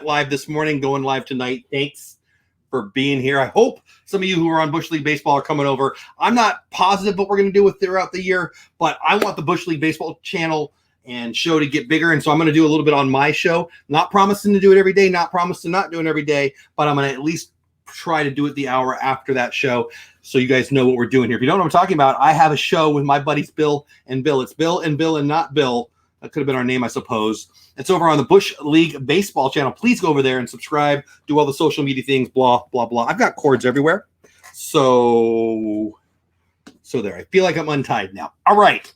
live this morning, going live tonight. Thanks for being here. I hope some of you who are on Bush League Baseball are coming over. I'm not positive what we're going to do with throughout the year, but I want the Bush League Baseball channel and show to get bigger. And so I'm going to do a little bit on my show. Not promising to do it every day, not promising to not do it every day, but I'm going to at least try to do it the hour after that show so you guys know what we're doing here. If you don't know what I'm talking about, I have a show with my buddies Bill and Bill. It's Bill and Bill and not Bill. That could have been our name, I suppose. It's over on the Bush League Baseball channel. Please go over there and subscribe. Do all the social media things, blah, blah, blah. I've got cords everywhere. So there. I feel like I'm untied now. All right.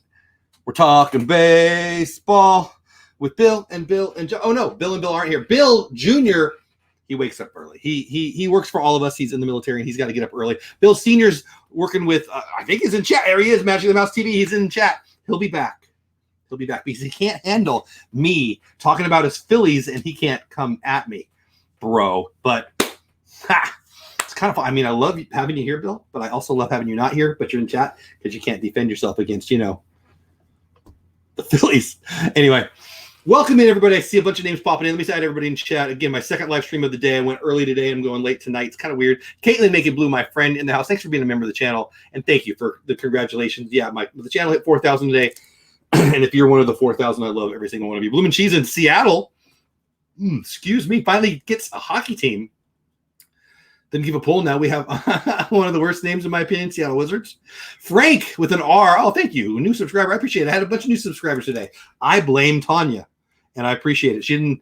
We're talking baseball with Bill and Bill and Joe. Oh, no. Bill and Bill aren't here. Bill Jr., he wakes up early. He works for all of us. He's in the military, and he's got to get up early. Bill Sr.'s working with, I think he's in chat. There he is, Magic the Mouse TV. He's in chat. He'll be back. He'll be back because he can't handle me talking about his Phillies, and he can't come at me, bro. But it's kind of fun. I mean, I love having you here, Bill, but I also love having you not here, but you're in chat because you can't defend yourself against, the Phillies. Anyway, welcome in, everybody. I see a bunch of names popping in. Let me say hi to everybody in chat. Again, my second live stream of the day. I went early today. I'm going late tonight. It's kind of weird. Caitlin Naked Blue, my friend in the house. Thanks for being a member of the channel, and thank you for the congratulations. Yeah, the channel hit 4,000 today. And if you're one of the 4,000, I love every single one of you. Bloomin' Cheese in Seattle, excuse me, finally gets a hockey team. Didn't give a poll. Now we have one of the worst names, in my opinion, Seattle Wizards. Frank with an R. Oh, thank you. New subscriber. I appreciate it. I had a bunch of new subscribers today. I blame Tanya, and I appreciate it. She didn't,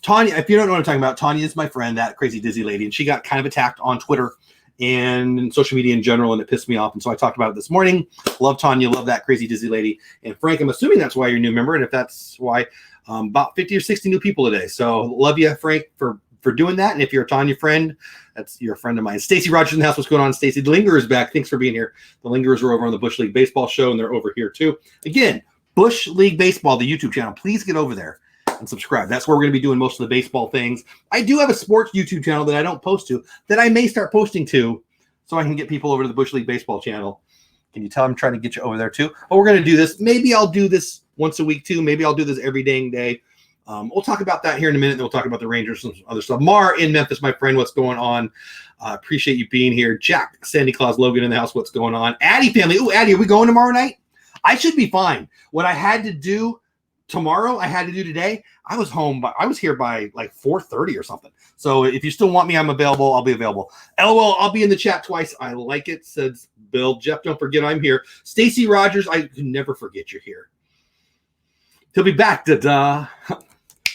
Tanya, if you don't know what I'm talking about, Tanya is my friend, that crazy dizzy lady, and she got kind of attacked on Twitter and social media in general, and it pissed me off. And so I talked about it this morning. Love Tanya, love that crazy dizzy lady. And Frank, I'm assuming that's why you're a new member, and if that's why, about 50 or 60 new people today. So love you, Frank, for doing that. And if you're a Tanya friend, you're a friend of mine. Stacy Rogers in the house. What's going on, Stacy? The Lingerers back. Thanks for being here. The Lingerers are over on the Bush League Baseball show, and they're over here too. Again, Bush League Baseball, the YouTube channel. Please get over there and subscribe. That's where we're going to be doing most of the baseball things. I do have a sports YouTube channel that I don't post to, that I may start posting to, so I can get people over to the Bush League Baseball channel. Can you tell I'm trying to get you over there too? But we're going to do this. Maybe I'll do this once a week too. Maybe I'll do this every dang day. We'll talk about that here in a minute. Then we'll talk about the Rangers and some other stuff. Mar in Memphis, my friend, what's going on? Appreciate you being here. Jack, Sandy Claus, Logan in the house, what's going on? Addie family. Oh, Addie, are we going tomorrow night? I should be fine. What I had to do tomorrow, I had to do today. I was here by like 4:30 or something. So if you still want me, I'm available. I'll be available. LOL, I'll be in the chat twice. I like it, says Bill. Jeff, don't forget I'm here. Stacy Rogers, I can never forget you're here. He'll be back, da-da.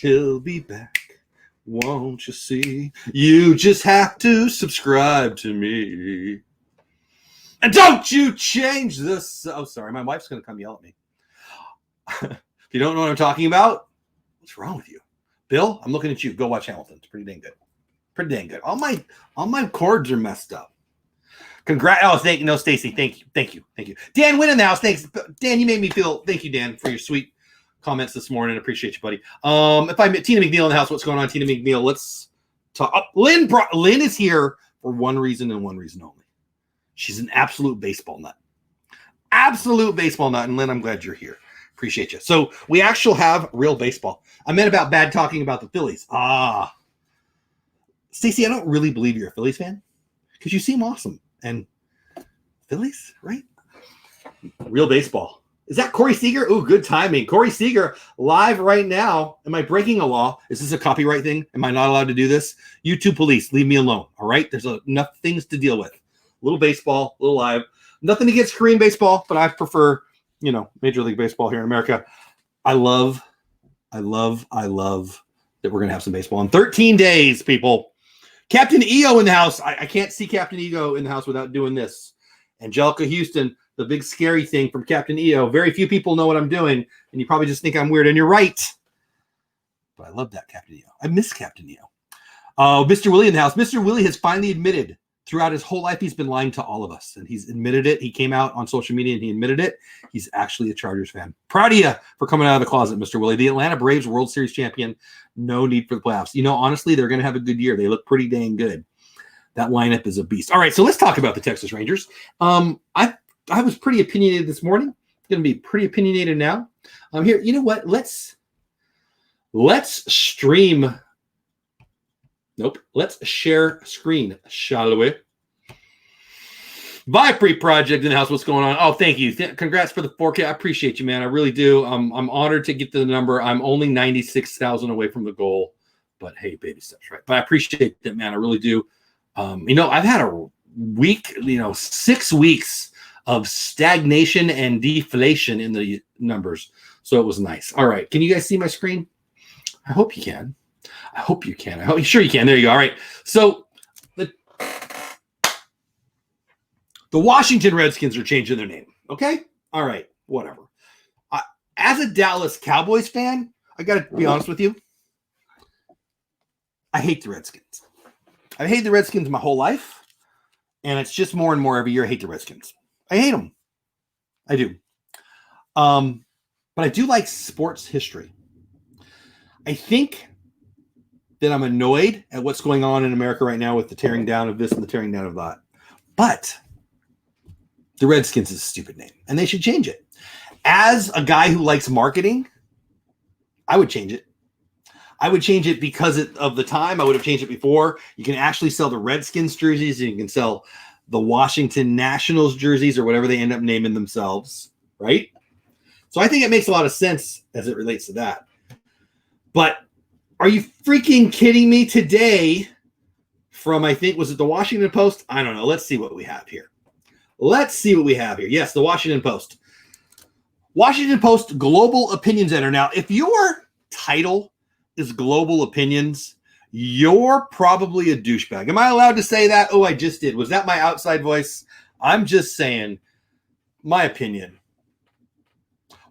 He'll be back. Won't you see? You just have to subscribe to me. And don't you change this. Oh, sorry. My wife's going to come yell at me. If you don't know what I'm talking about, what's wrong with you? Bill, I'm looking at you. Go watch Hamilton. It's pretty dang good. Pretty dang good. All my cords are messed up. Congrats. Oh, thank you. No, Stacy. Thank you. Dan Wynn in the house. Thanks. Dan, you made me feel. Thank you, Dan, for your sweet comments this morning. Appreciate you, buddy. If I met Tina McNeil in the house, what's going on, Tina McNeil? Let's talk. Oh, Lynn is here for one reason and one reason only. She's an absolute baseball nut. Absolute baseball nut. And Lynn, I'm glad you're here. Appreciate you. So we actually have real baseball. I meant about bad talking about the Phillies. Stacey, I don't really believe you're a Phillies fan because you seem awesome. And Phillies, right? Real baseball. Is that Corey Seager? Ooh, good timing. Corey Seager live right now. Am I breaking a law? Is this a copyright thing? Am I not allowed to do this? YouTube police, leave me alone. All right? There's enough things to deal with. Little baseball, little live. Nothing against Korean baseball, but I prefer, Major League Baseball here in America. I love that we're going to have some baseball in 13 days, people. Captain EO in the house. I can't see Captain EO in the house without doing this. Angelica Houston, the big scary thing from Captain EO. Very few people know what I'm doing, and you probably just think I'm weird, and you're right. But I love that, Captain EO. I miss Captain EO. Mr. Willy in the house. Mr. Willy has finally admitted throughout his whole life he's been lying to all of us, and he's admitted it. He came out on social media, and he admitted it. He's actually a Chargers fan. Proud of you for coming out of the closet, Mr. Willy. The Atlanta Braves World Series champion. No need for the playoffs. Honestly, they're going to have a good year. They look pretty dang good. That lineup is a beast. All right, so let's talk about the Texas Rangers. I was pretty opinionated this morning. Going to be pretty opinionated now. Here, you know what? Let's stream Nope. Let's share screen, shall we? Vipre Project in the house. What's going on? Oh, thank you. Congrats for the 4K. I appreciate you, man. I really do. I'm honored to get to the number. I'm only 96,000 away from the goal, but hey, baby steps, right? But I appreciate that, man. I really do. I've had a week, 6 weeks of stagnation and deflation in the numbers. So it was nice. All right. Can you guys see my screen? I hope you can. Sure you can. There you go. All right. So the Washington Redskins are changing their name. Okay? All right. Whatever. As a Dallas Cowboys fan, I got to be honest with you. I hate the Redskins. I've hated the Redskins my whole life. And it's just more and more every year I hate the Redskins. I hate them. I do. But I do like sports history. I think that I'm annoyed at what's going on in America right now with the tearing down of this and the tearing down of that. But the Redskins is a stupid name, and they should change it. As a guy who likes marketing, I would change it. I would change it because of the time. I would have changed it before. You can actually sell the Redskins jerseys, and you can sell the Washington Nationals jerseys or whatever they end up naming themselves, right? So I think it makes a lot of sense as it relates to that. But are you freaking kidding me? Today, from, I think, was it the Washington Post? I don't know. Let's see what we have here. Yes, the Washington Post. Washington Post Global Opinions Editor. Now, if your title is Global Opinions, you're probably a douchebag. Am I allowed to say that? Oh, I just did. Was that my outside voice? I'm just saying my opinion.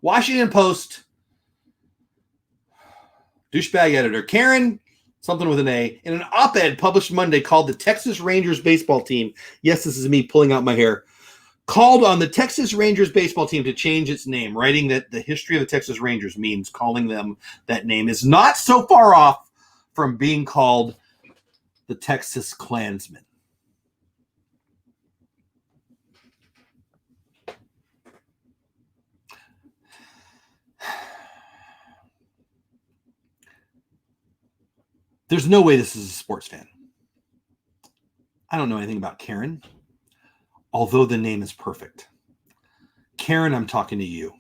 Washington Post douchebag editor Karen, something with an A, in an op-ed published Monday called the Texas Rangers baseball team. Yes, this is me pulling out my hair. Called on the Texas Rangers baseball team to change its name, writing that the history of the Texas Rangers means calling them that name is not so far off from being called the Texas Klansmen. There's no way this is a sports fan. I don't know anything about Karen, although the name is perfect. Karen, I'm talking to you.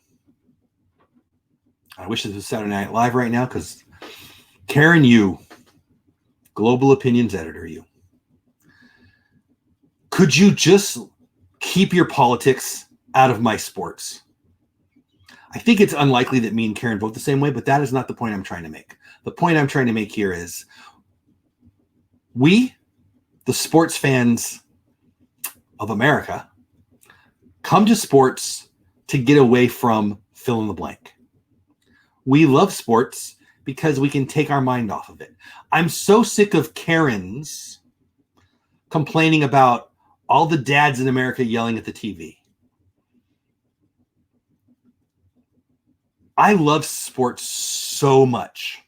I wish this was Saturday Night Live right now, because Karen, you, Global Opinions Editor, you. Could you just keep your politics out of my sports? I think it's unlikely that me and Karen vote the same way, but that is not the point I'm trying to make. The point I'm trying to make here is we, the sports fans of America, come to sports to get away from fill in the blank. We love sports because we can take our mind off of it. I'm so sick of Karens complaining about all the dads in America yelling at the TV. I love sports so much.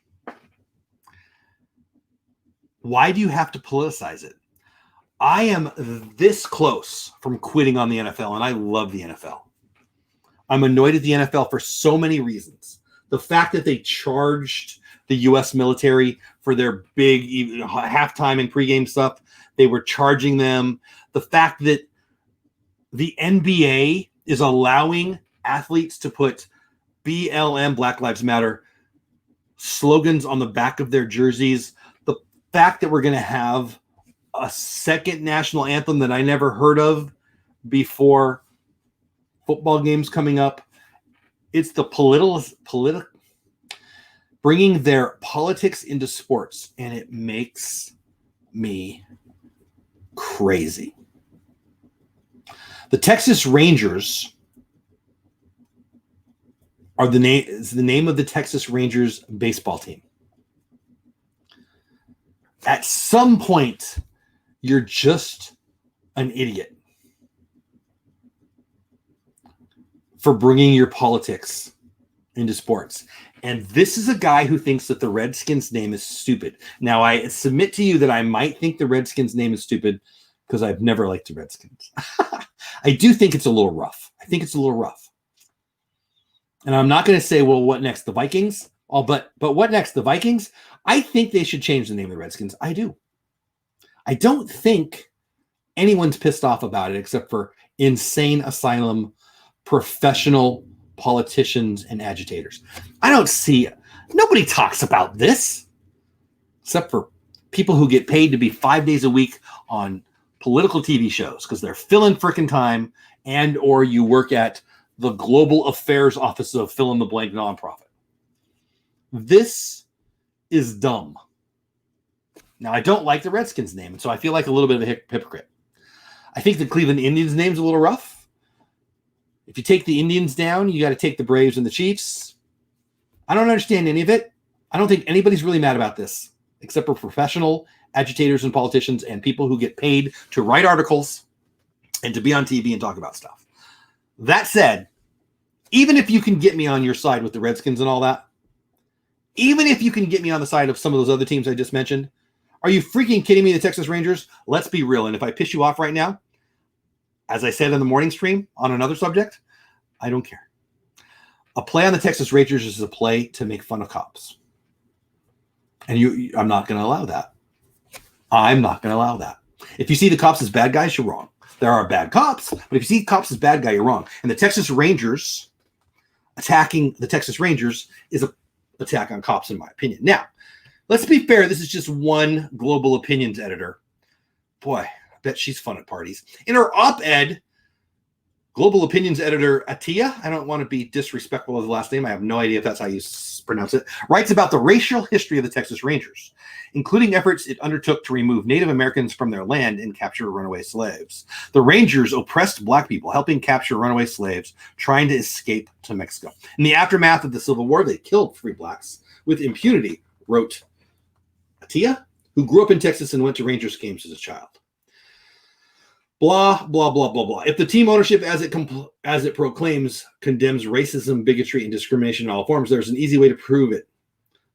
Why do you have to politicize it? I am this close from quitting on the NFL, and I love the NFL. I'm annoyed at the NFL for so many reasons. The fact that they charged the U.S. military for their big halftime and pregame stuff, they were charging them. The fact that the NBA is allowing athletes to put BLM, Black Lives Matter, slogans on the back of their jerseys. The fact that we're going to have a second national anthem that I never heard of before football games coming up. It's the political bringing their politics into sports, and it makes me crazy. The Texas Rangers are the name of the Texas Rangers baseball team. At some point, you're just an idiot for bringing your politics into sports. And this is a guy who thinks that the Redskins name is stupid. Now, I submit to you that I might think the Redskins name is stupid because I've never liked the Redskins. I do think it's a little rough. And I'm not going to say, well, what next? The Vikings? But what next? The Vikings? I think they should change the name of the Redskins. I do. I don't think anyone's pissed off about it except for insane asylum professional politicians and agitators. I don't see it. Nobody talks about this except for people who get paid to be 5 days a week on political TV shows because they're filling frickin' time, and or you work at the global affairs office of fill in the blank nonprofit. This is dumb. Now, I don't like the Redskins name, and so I feel like a little bit of a hypocrite. I think the Cleveland Indians name's a little rough. If you take the Indians down, you got to take the Braves and the Chiefs. I don't understand any of it. I don't think anybody's really mad about this, except for professional agitators and politicians and people who get paid to write articles and to be on TV and talk about stuff. That said, even if you can get me on your side with the Redskins and all that, even if you can get me on the side of some of those other teams I just mentioned, are you freaking kidding me, the Texas Rangers? Let's be real. And if I piss you off right now, as I said in the morning stream on another subject, I don't care. A play on the Texas Rangers is a play to make fun of cops. And I'm not going to allow that. I'm not going to allow that. If you see the cops as bad guys, you're wrong. There are bad cops, but if you see cops as bad guy, you're wrong. And the Texas Rangers attacking the Texas Rangers is an attack on cops, in my opinion. Now, let's be fair. This is just one global opinions editor. Boy, I bet she's fun at parties. In her op-ed, global opinions editor Atia, I don't want to be disrespectful of the last name. I have no idea if that's how you pronounce it, writes about the racial history of the Texas Rangers, including efforts it undertook to remove Native Americans from their land and capture runaway slaves. The Rangers oppressed black people, helping capture runaway slaves trying to escape to Mexico. In the aftermath of the Civil War, they killed free blacks with impunity, wrote Atia, who grew up in Texas and went to Rangers games as a child. Blah, blah, blah, blah, blah. If the team ownership, as it proclaims, condemns racism, bigotry, and discrimination in all forms, there's an easy way to prove it.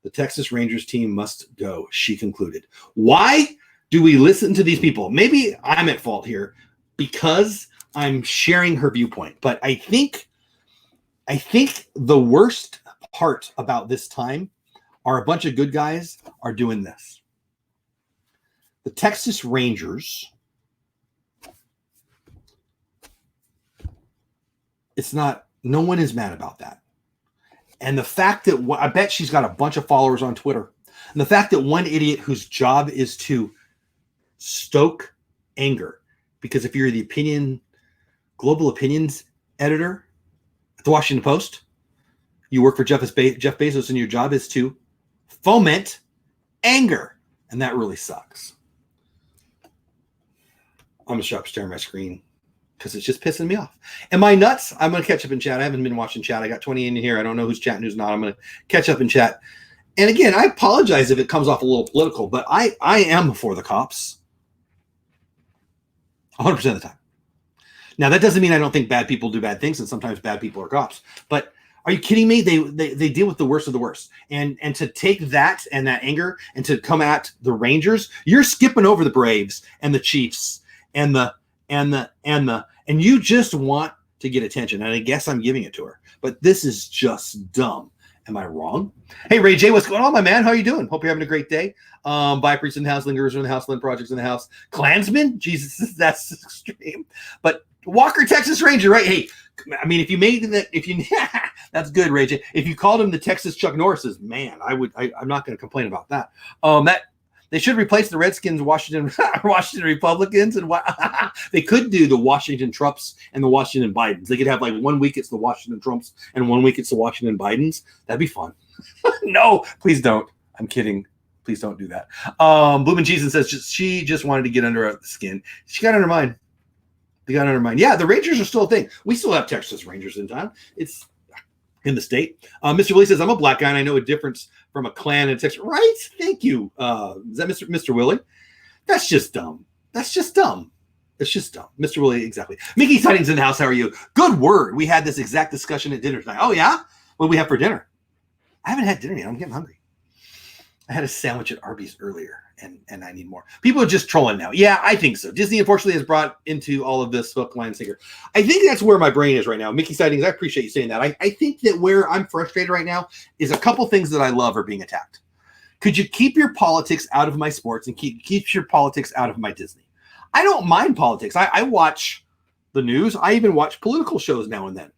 The Texas Rangers team must go, she concluded. Why do we listen to these people? Maybe I'm at fault here because I'm sharing her viewpoint. But I think the worst part about this time are a bunch of good guys are doing this. The Texas Rangers... It's not, no one is mad about that. And the fact that, I bet she's got a bunch of followers on Twitter. And the fact that one idiot whose job is to stoke anger, because if you're the global opinions editor at the Washington Post, you work for Jeff Bezos and your job is to foment anger. And that really sucks. I'm going to stop staring at my screen, because it's just pissing me off. Am I nuts? I'm going to catch up in chat. I haven't been watching chat. I got 20 in here. I don't know who's chatting, who's not. I'm going to catch up in chat. And again, I apologize if it comes off a little political, but I am for the cops 100% of the time. Now, that doesn't mean I don't think bad people do bad things, and sometimes bad people are cops. But are you kidding me? They deal with the worst of the worst. And to take that and that anger and to come at the Rangers, you're skipping over the Braves and the Chiefs and you just want to get attention. And I guess I'm giving it to her. But this is just dumb. Am I wrong? Hey, Ray J, what's going on, my man? How are you doing? Hope you're having a great day. Vipers in the house, Lingerers in the house, Lynn Projects in the house. Klansmen? Jesus, that's extreme. But Walker, Texas Ranger, right? Hey, I mean, if you made that, that's good, Ray J. If you called him the Texas Chuck Norris's, man, I'm not going to complain about that. They should replace the Redskins, Washington Republicans, and they could do the Washington Trumps and the Washington Bidens. They could have like 1 week it's the Washington Trumps and 1 week it's the Washington Bidens. That'd be fun. No, please don't. I'm kidding. Please don't do that. Bloomin' Jesus says she just wanted to get under her skin. She got under mine. They got under mine. Yeah, the Rangers are still a thing. We still have Texas Rangers in town. It's in the state. Mr. Willie says, I'm a black guy and I know a difference from a clan and Texas. Right? Thank you. Is that Mr. Willie? That's just dumb. That's just dumb. It's just dumb. Mr. Willie, exactly. Mickey Sightings in the house. How are you? Good word. We had this exact discussion at dinner tonight. Oh, yeah? What do we have for dinner? I haven't had dinner yet. I'm getting hungry. I had a sandwich at Arby's earlier, and I need more. People are just trolling now. Yeah, I think so. Disney, unfortunately, has brought into all of this hook, line, sinker. I think that's where my brain is right now. Mickey Sightings, I appreciate you saying that. I think that where I'm frustrated right now is a couple things that I love are being attacked. Could you keep your politics out of my sports and keep your politics out of my Disney? I don't mind politics. I watch the news. I even watch political shows now and then.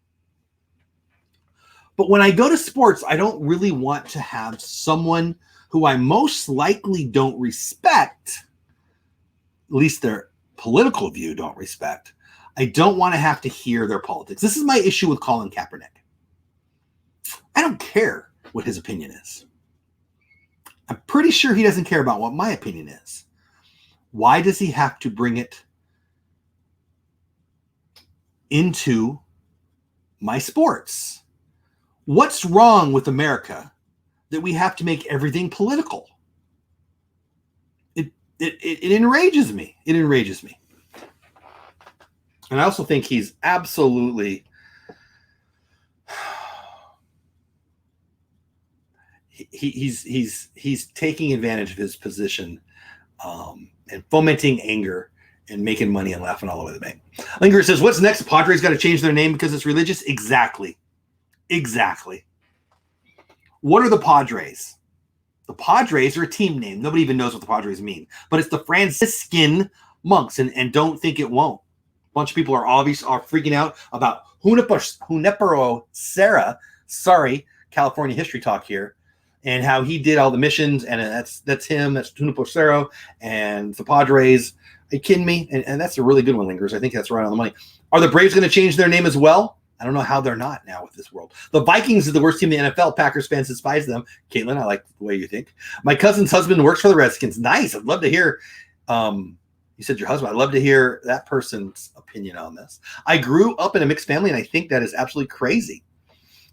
But when I go to sports, I don't really want to have someone who I most likely don't respect, at least their political view don't respect. I don't want to have to hear their politics. This is my issue with Colin Kaepernick. I don't care what his opinion is. I'm pretty sure he doesn't care about what my opinion is. Why does he have to bring it into my sports? What's wrong with America that we have to make everything political? It enrages me. It enrages me. And I also think he's absolutely he's taking advantage of his position and fomenting anger and making money and laughing all over the bank. Linger says, what's next? Padres got to change their name because it's religious? Exactly. What are the Padres? The Padres are a team name. Nobody even knows what the Padres mean. But it's the Franciscan monks, and don't think it won't. A bunch of people are freaking out about Junipero Serra. Sorry, California history talk here. And how he did all the missions, and that's him. That's Junipero Serra and the Padres. Are you kidding me? And that's a really good one, Lingers. I think that's right on the money. Are the Braves going to change their name as well? I don't know how they're not now with this world. The Vikings are the worst team in the NFL. Packers fans despise them. Caitlin, I like the way you think. My cousin's husband works for the Redskins. Nice. I'd love to hear. You said your husband. I'd love to hear that person's opinion on this. I grew up in a mixed family, and I think that is absolutely crazy.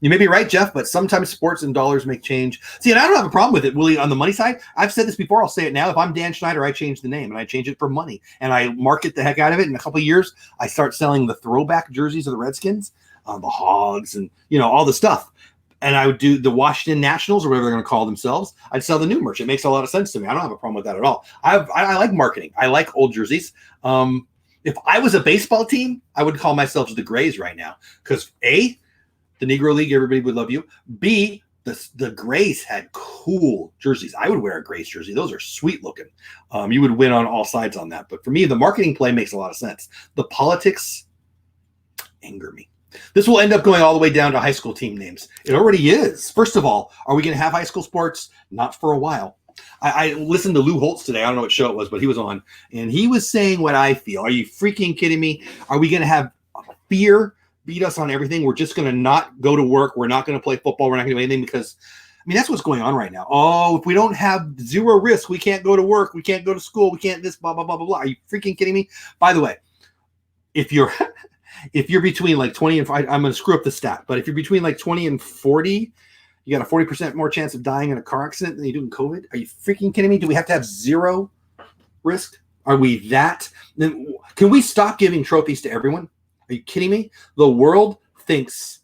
You may be right, Jeff, but sometimes sports and dollars make change. See, and I don't have a problem with it, Willie, on the money side. I've said this before. I'll say it now. If I'm Dan Schneider, I change the name, and I change it for money, and I market the heck out of it. In a couple of years, I start selling the throwback jerseys of the Redskins, the Hogs, and, all the stuff. And I would do the Washington Nationals, or whatever they're going to call themselves. I'd sell the new merch. It makes a lot of sense to me. I don't have a problem with that at all. I like marketing. I like old jerseys. If I was a baseball team, I would call myself the Grays right now because, A, the Negro League, everybody would love you. B, the Grays had cool jerseys. I would wear a Grays jersey. Those are sweet looking. You would win on all sides on that. But for me, the marketing play makes a lot of sense. The politics anger me. This will end up going all the way down to high school team names. It already is. First of all, are we going to have high school sports? Not for a while. I listened to Lou Holtz today. I don't know what show it was, but he was on. And he was saying what I feel. Are you freaking kidding me? Are we going to have fear beat us on everything? We're just going to not go to work. We're not going to play football. We're not going to do anything because, that's what's going on right now. Oh, if we don't have zero risk, we can't go to work. We can't go to school. We can't this, blah, blah, blah, blah, blah. Are you freaking kidding me? By the way, if you're between like 20 and I'm going to screw up the stat, but if you're between like 20 and 40, you got a 40% more chance of dying in a car accident than you do in COVID. Are you freaking kidding me? Do we have to have zero risk? Are we that? Then can we stop giving trophies to everyone? Are you kidding me? The world thinks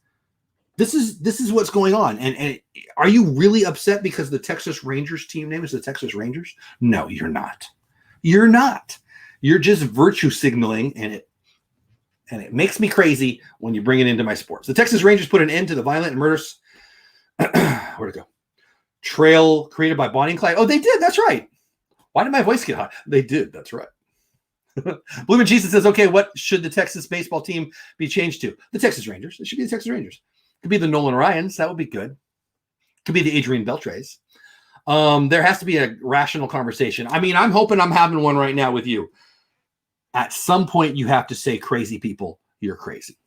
this is what's going on. And are you really upset because the Texas Rangers team name is the Texas Rangers? No, you're not. You're not. You're just virtue signaling, and it makes me crazy when you bring it into my sports. The Texas Rangers put an end to the violent and murderous where'd it go? Trail created by Bonnie and Clyde. Oh, they did. That's right. Why did my voice get hot? They did. That's right. Bloomin' Jesus says, okay, what should the Texas baseball team be changed to? The Texas Rangers. It should be the Texas Rangers. Could be the Nolan Ryans. That would be good. Could be the Adrian Beltres. There has to be a rational conversation. I'm hoping I'm having one right now with you. At some point, you have to say, crazy people, you're crazy.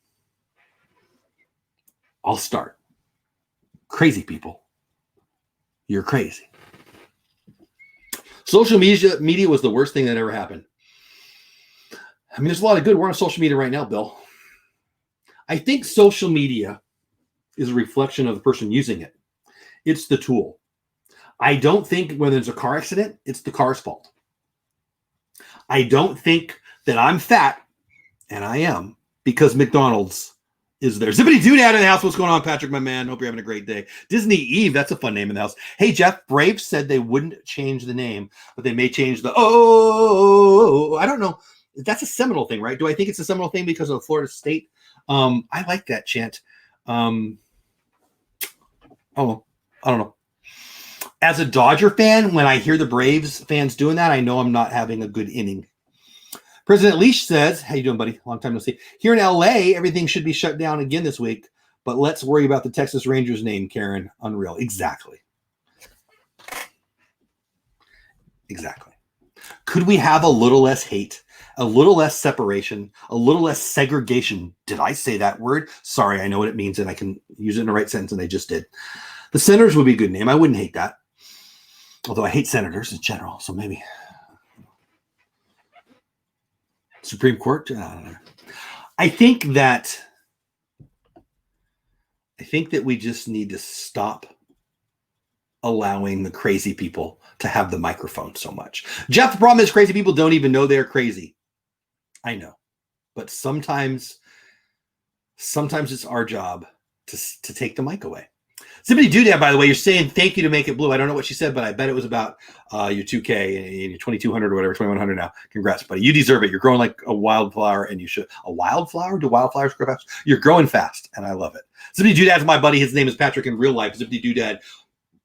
I'll start. Crazy people, you're crazy. Social media was the worst thing that ever happened. There's a lot of good. We're on social media right now, Bill. I think social media is a reflection of the person using it. It's the tool. I don't think when there's a car accident, it's the car's fault. I don't think that I'm fat, and I am, because McDonald's is there. Zippity Doodad in the house. What's going on, Patrick, my man? Hope you're having a great day. Disney Eve, that's a fun name in the house. Hey, Jeff, Braves said they wouldn't change the name, but they may change the I don't know. That's a Seminole thing, right? Do I think it's a Seminole thing because of Florida State? I like that chant. I don't know. As a Dodger fan, when I hear the Braves fans doing that, I know I'm not having a good inning. President Leash says, how you doing, buddy? Long time no see. Here in LA, everything should be shut down again this week, but let's worry about the Texas Rangers name, Karen. Unreal. Exactly. Exactly. Could we have a little less hate, a little less separation, a little less segregation? Did I say that word? Sorry, I know what it means, and I can use it in the right sentence, and I just did. The Senators would be a good name. I wouldn't hate that. Although I hate senators in general, so maybe. Supreme Court? I don't know. I think that we just need to stop allowing the crazy people to have the microphone so much. Jeff, the problem is crazy people don't even know they're crazy. I know. But sometimes it's our job to take the mic away. Zippity Doodad, by the way, you're saying thank you to Make It Blue. I don't know what she said, but I bet it was about your 2K and your 2200 or whatever, 2100 now. Congrats, buddy. You deserve it. You're growing like a wildflower, and you should. A wildflower? Do wildflowers grow fast? You're growing fast, and I love it. Zippity Doodad's my buddy. His name is Patrick in real life. Zippity Doodad,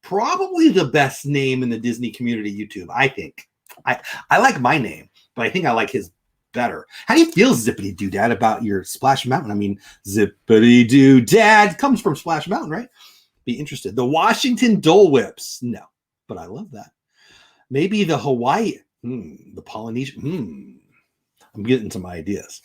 probably the best name in the Disney community YouTube, I think. I like my name, but I think I like his better. How do you feel, Zippity Doodad, about your Splash Mountain? I mean, Zippity Doodad comes from Splash Mountain, right? Be interested. The Washington Dole Whips. No, but I love that. Maybe the Hawaii, the Polynesian. I'm getting some ideas.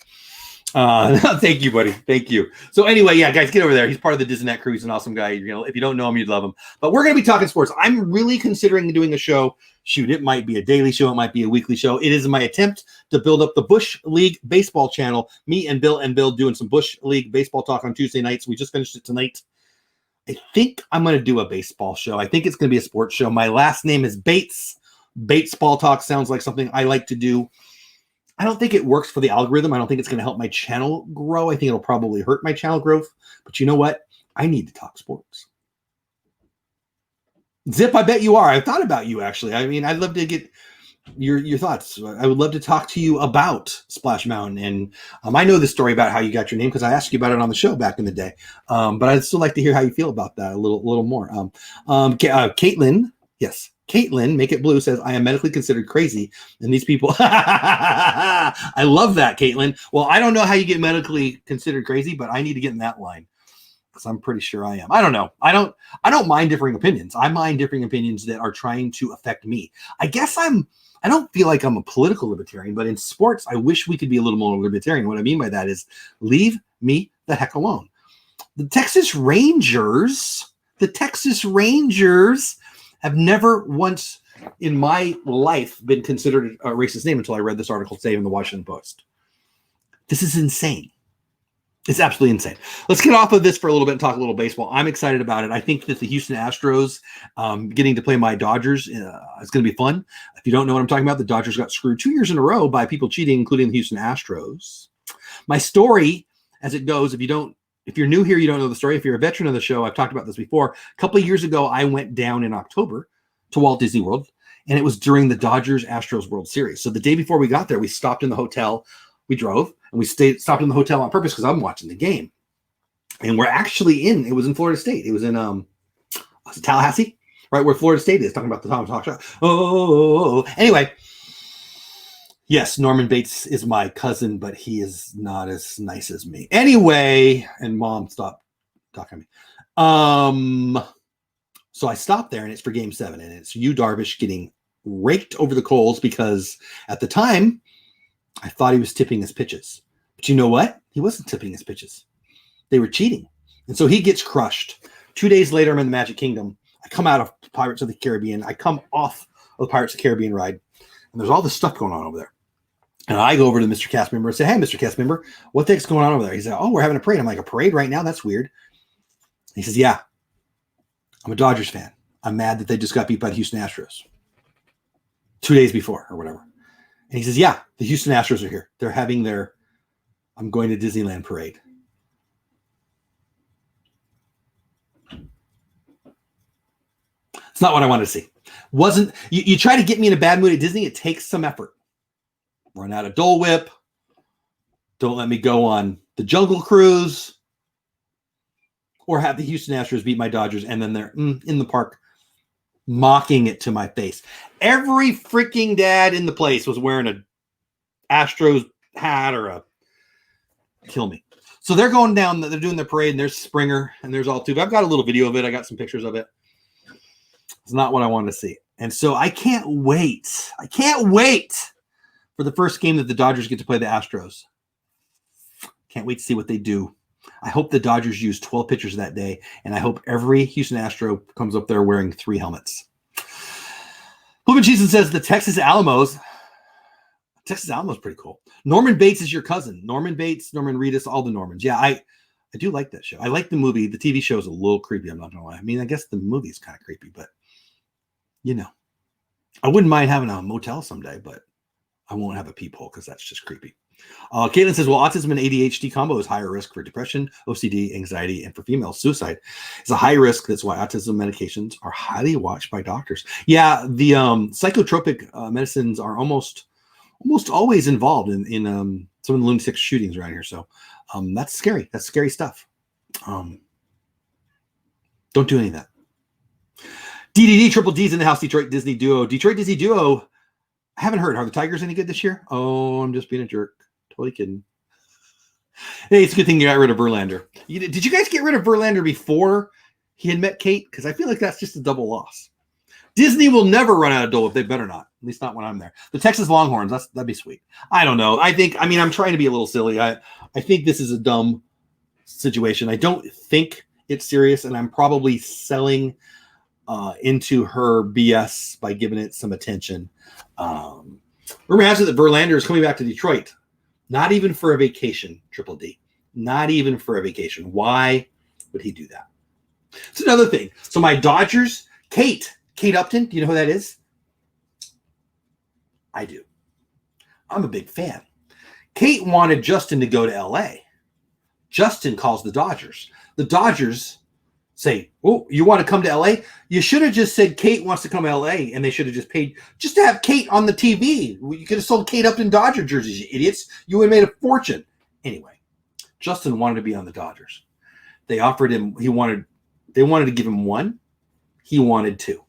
Thank you, buddy. Thank you. So anyway, yeah, guys, get over there. He's part of the Disneynet crew. He's an awesome guy. If you don't know him, you'd love him. But we're going to be talking sports. I'm really considering doing a show. Shoot, it might be a daily show. It might be a weekly show. It is my attempt to build up the Bush League baseball channel. Me and Bill doing some Bush League baseball talk on Tuesday nights. We just finished it tonight. I think I'm going to do a baseball show. I think it's going to be a sports show. My last name is Bates. Bates Ball Talk sounds like something I like to do. I don't think it works for the algorithm. I don't think it's going to help my channel grow. I think it'll probably hurt my channel growth. But you know what? I need to talk sports. Zip, I bet you are. I thought about you, actually. I mean, I'd love to get your thoughts. I would love to talk to you about Splash Mountain. And I know the story about how you got your name because I asked you about it on the show back in the day. But I'd still like to hear how you feel about that a little more. Caitlin, yes. Caitlin, Make It Blue, says, I am medically considered crazy. And these people, I love that, Caitlin. Well, I don't know how you get medically considered crazy, but I need to get in that line because I'm pretty sure I am. I don't know. I don't mind differing opinions. I mind differing opinions that are trying to affect me. I guess I don't feel like I'm a political libertarian, but in sports, I wish we could be a little more libertarian. What I mean by that is leave me the heck alone. The Texas Rangers have never once in my life been considered a racist name until I read this article today in the Washington Post. This is insane. It's absolutely insane. Let's get off of this for a little bit and talk a little baseball. I'm excited about it. I think that the Houston Astros getting to play my Dodgers is going to be fun. If you don't know what I'm talking about, the Dodgers got screwed 2 years in a row by people cheating, including the Houston Astros. My story, as it goes, if you're new here, you don't know the story. If you're a veteran of the show, I've talked about this before. A couple of years ago, I went down in October to Walt Disney World, and it was during the Dodgers-Astros World Series. So the day before we got there, we stopped in the hotel. We drove, and we stopped in the hotel on purpose because I'm watching the game. And we're actually it was in Florida State. It was in Tallahassee, right where Florida State is, talking about the Tom Talk Show. Anyway. Yes, Norman Bates is my cousin, but he is not as nice as me. Anyway, and Mom, stop talking to me. So I stopped there, and it's for Game 7, and it's Yu Darvish getting raked over the coals because at the time, I thought he was tipping his pitches. But you know what? He wasn't tipping his pitches. They were cheating. And so he gets crushed. 2 days later, I'm in the Magic Kingdom. I come out of Pirates of the Caribbean. I come off of the Pirates of the Caribbean ride, and there's all this stuff going on over there. And I go over to Mr. Cast Member and say, hey, Mr. Cast Member, what the heck's going on over there? He said, oh, we're having a parade. I'm like, a parade right now? That's weird. He says, yeah, I'm a Dodgers fan. I'm mad that they just got beat by the Houston Astros 2 days before or whatever. And he says, yeah, the Houston Astros are here. They're having their I'm going to Disneyland parade. It's not what I wanted to see. You try to get me in a bad mood at Disney, it takes some effort. Run out of Dole Whip. Don't let me go on the Jungle Cruise. Or have the Houston Astros beat my Dodgers, and then they're in the park mocking it to my face. Every freaking dad in the place was wearing a Astros hat or a kill me. So they're going down, they're doing the parade, and there's Springer, and there's all two. I've got a little video of it. I got some pictures of it. It's not what I wanted to see. And so I can't wait. I can't wait for the first game that the Dodgers get to play the Astros. Can't wait to see what they do. I hope the Dodgers use 12 pitchers that day, and I hope every Houston Astro comes up there wearing 3 helmets. Blumen Cheeson says the Texas Alamos. Texas Alamos is pretty cool. Norman Bates is your cousin. Norman Bates, Norman Reedus, all the Normans. Yeah, I do like that show. I like the movie. The TV show is a little creepy. I'm not going to lie. I mean, I guess the movie is kind of creepy, but, you know. I wouldn't mind having a motel someday, but I won't have a peephole because that's just creepy. Caitlin says, well, autism and ADHD combo is higher risk for depression, OCD, anxiety, and for female suicide. It's a high risk. That's why autism medications are highly watched by doctors. Yeah, the psychotropic medicines are almost always involved in some of the lunatic shootings around here. So that's scary. That's scary stuff. Don't do any of that. DDD, Triple D's in the house, Detroit Disney Duo. Detroit Disney Duo, I haven't heard. Are the Tigers any good this year? Oh, I'm just being a jerk. Totally kidding. Hey, it's a good thing you got rid of Verlander. Did you guys get rid of Verlander before he had met Kate? Because I feel like that's just a double loss. Disney will never run out of Dole Whip. They better not. At least not when I'm there. The Texas Longhorns, that'd be sweet. I don't know. I'm trying to be a little silly. I think this is a dumb situation. I don't think it's serious, and I'm probably selling into her BS by giving it some attention. Rumor has it that Verlander is coming back to Detroit. Not even for a vacation, Triple D. Not even for a vacation. Why would he do that? It's another thing. So my Dodgers, Kate Upton, do you know who that is? I do. I'm a big fan. Kate wanted Justin to go to LA. Justin calls the Dodgers. The Dodgers say, oh, you want to come to LA? You should have just said Kate wants to come to LA, and they should have just paid just to have Kate on the TV. You could have sold Kate Upton Dodger jerseys, you idiots. You would have made a fortune. Anyway, Justin wanted to be on the Dodgers. They offered him, they wanted to give him 1. He wanted 2.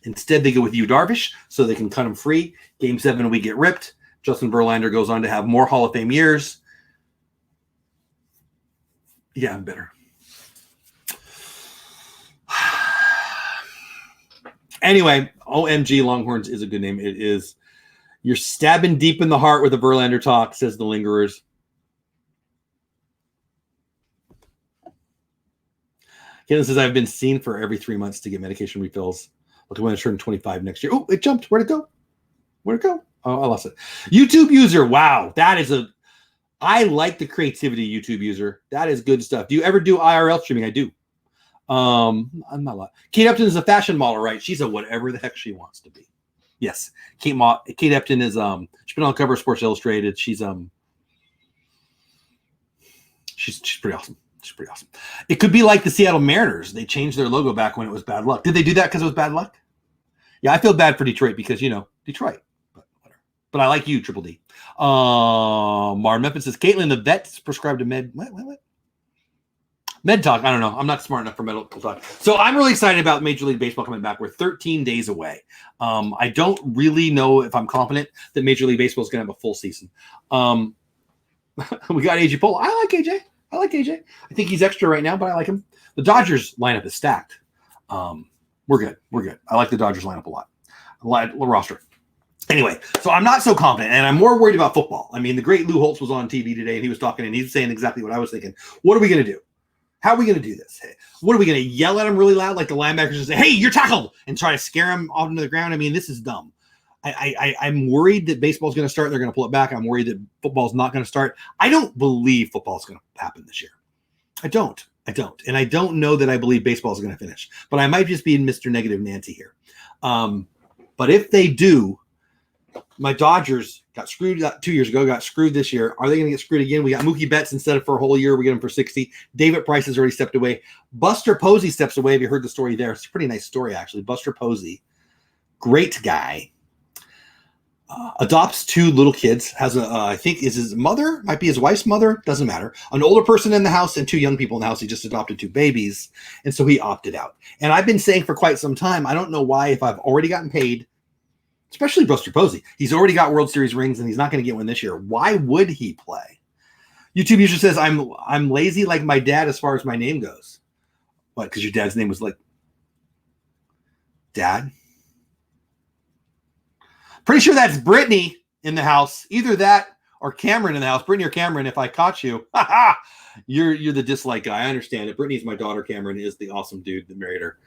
Instead, they go with Yu Darvish so they can cut him free. Game 7, we get ripped. Justin Verlander goes on to have more Hall of Fame years. Yeah, I'm bitter. Anyway, OMG Longhorns is a good name. It is. You're stabbing deep in the heart with the Verlander talk, says the Lingerers. Caitlin says, I've been seen for every 3 months to get medication refills. Look, when I turn 25 next year. Oh, it jumped. Where'd it go? Where'd it go? Oh, I lost it. YouTube user. Wow. I like the creativity, YouTube user. That is good stuff. Do you ever do IRL streaming? I do. I'm not a lot. Kate Upton is a fashion model, right? She's a whatever the heck she wants to be. Yes. Kate Upton is, she's been on the cover of Sports Illustrated. She's pretty awesome. She's pretty awesome. It could be like the Seattle Mariners. They changed their logo back when it was bad luck. Did they do that because it was bad luck? Yeah, I feel bad for Detroit because, Detroit. But whatever. But I like you, Triple D. Mar Memphis says, Caitlin, the vet's prescribed a med. What? Med talk. I don't know. I'm not smart enough for medical talk. So I'm really excited about Major League Baseball coming back. We're 13 days away. I don't really know if I'm confident that Major League Baseball is going to have a full season. We got AJ Polo. I like AJ. I think he's extra right now, but I like him. The Dodgers lineup is stacked. We're good. I like the Dodgers lineup a lot. I like the roster. Anyway, so I'm not so confident, and I'm more worried about football. I mean, the great Lou Holtz was on TV today, and he was talking, and he was saying exactly what I was thinking. What are we going to do? How are we going to do this? Hey, what are we going to yell at him really loud like the linebackers and say, hey, you're tackled, and try to scare him off into the ground? I mean, this is dumb. I'm worried that baseball's going to start. They're going to pull it back. I'm worried that football's not going to start. I don't believe football's going to happen this year. I don't. And I don't know that I believe baseball's going to finish. But I might just be in Mr. Negative Nancy here. But if they do, my Dodgers got screwed 2 years ago, got screwed this year. Are they going to get screwed again? We got Mookie Betts instead of for a whole year. We get him for 60. David Price has already stepped away. Buster Posey steps away. Have you heard the story there? It's a pretty nice story, actually. Buster Posey, great guy. adopts 2 little kids, has I think is his mother, might be his wife's mother, doesn't matter. An older person in the house and 2 young people in the house. He just adopted 2 babies. And so he opted out. And I've been saying for quite some time, I don't know why, if I've already gotten paid, especially Buster Posey, he's already got World Series rings and he's not going to get one this year. Why would he play? YouTube user says, I'm lazy like my dad as far as my name goes. What, because your dad's name was like Dad? Pretty sure that's Brittany in the house. Either that or Cameron in the house. Brittany or Cameron, if I caught you. You're the dislike guy. I understand it. Brittany's my daughter. Cameron is the awesome dude that married her.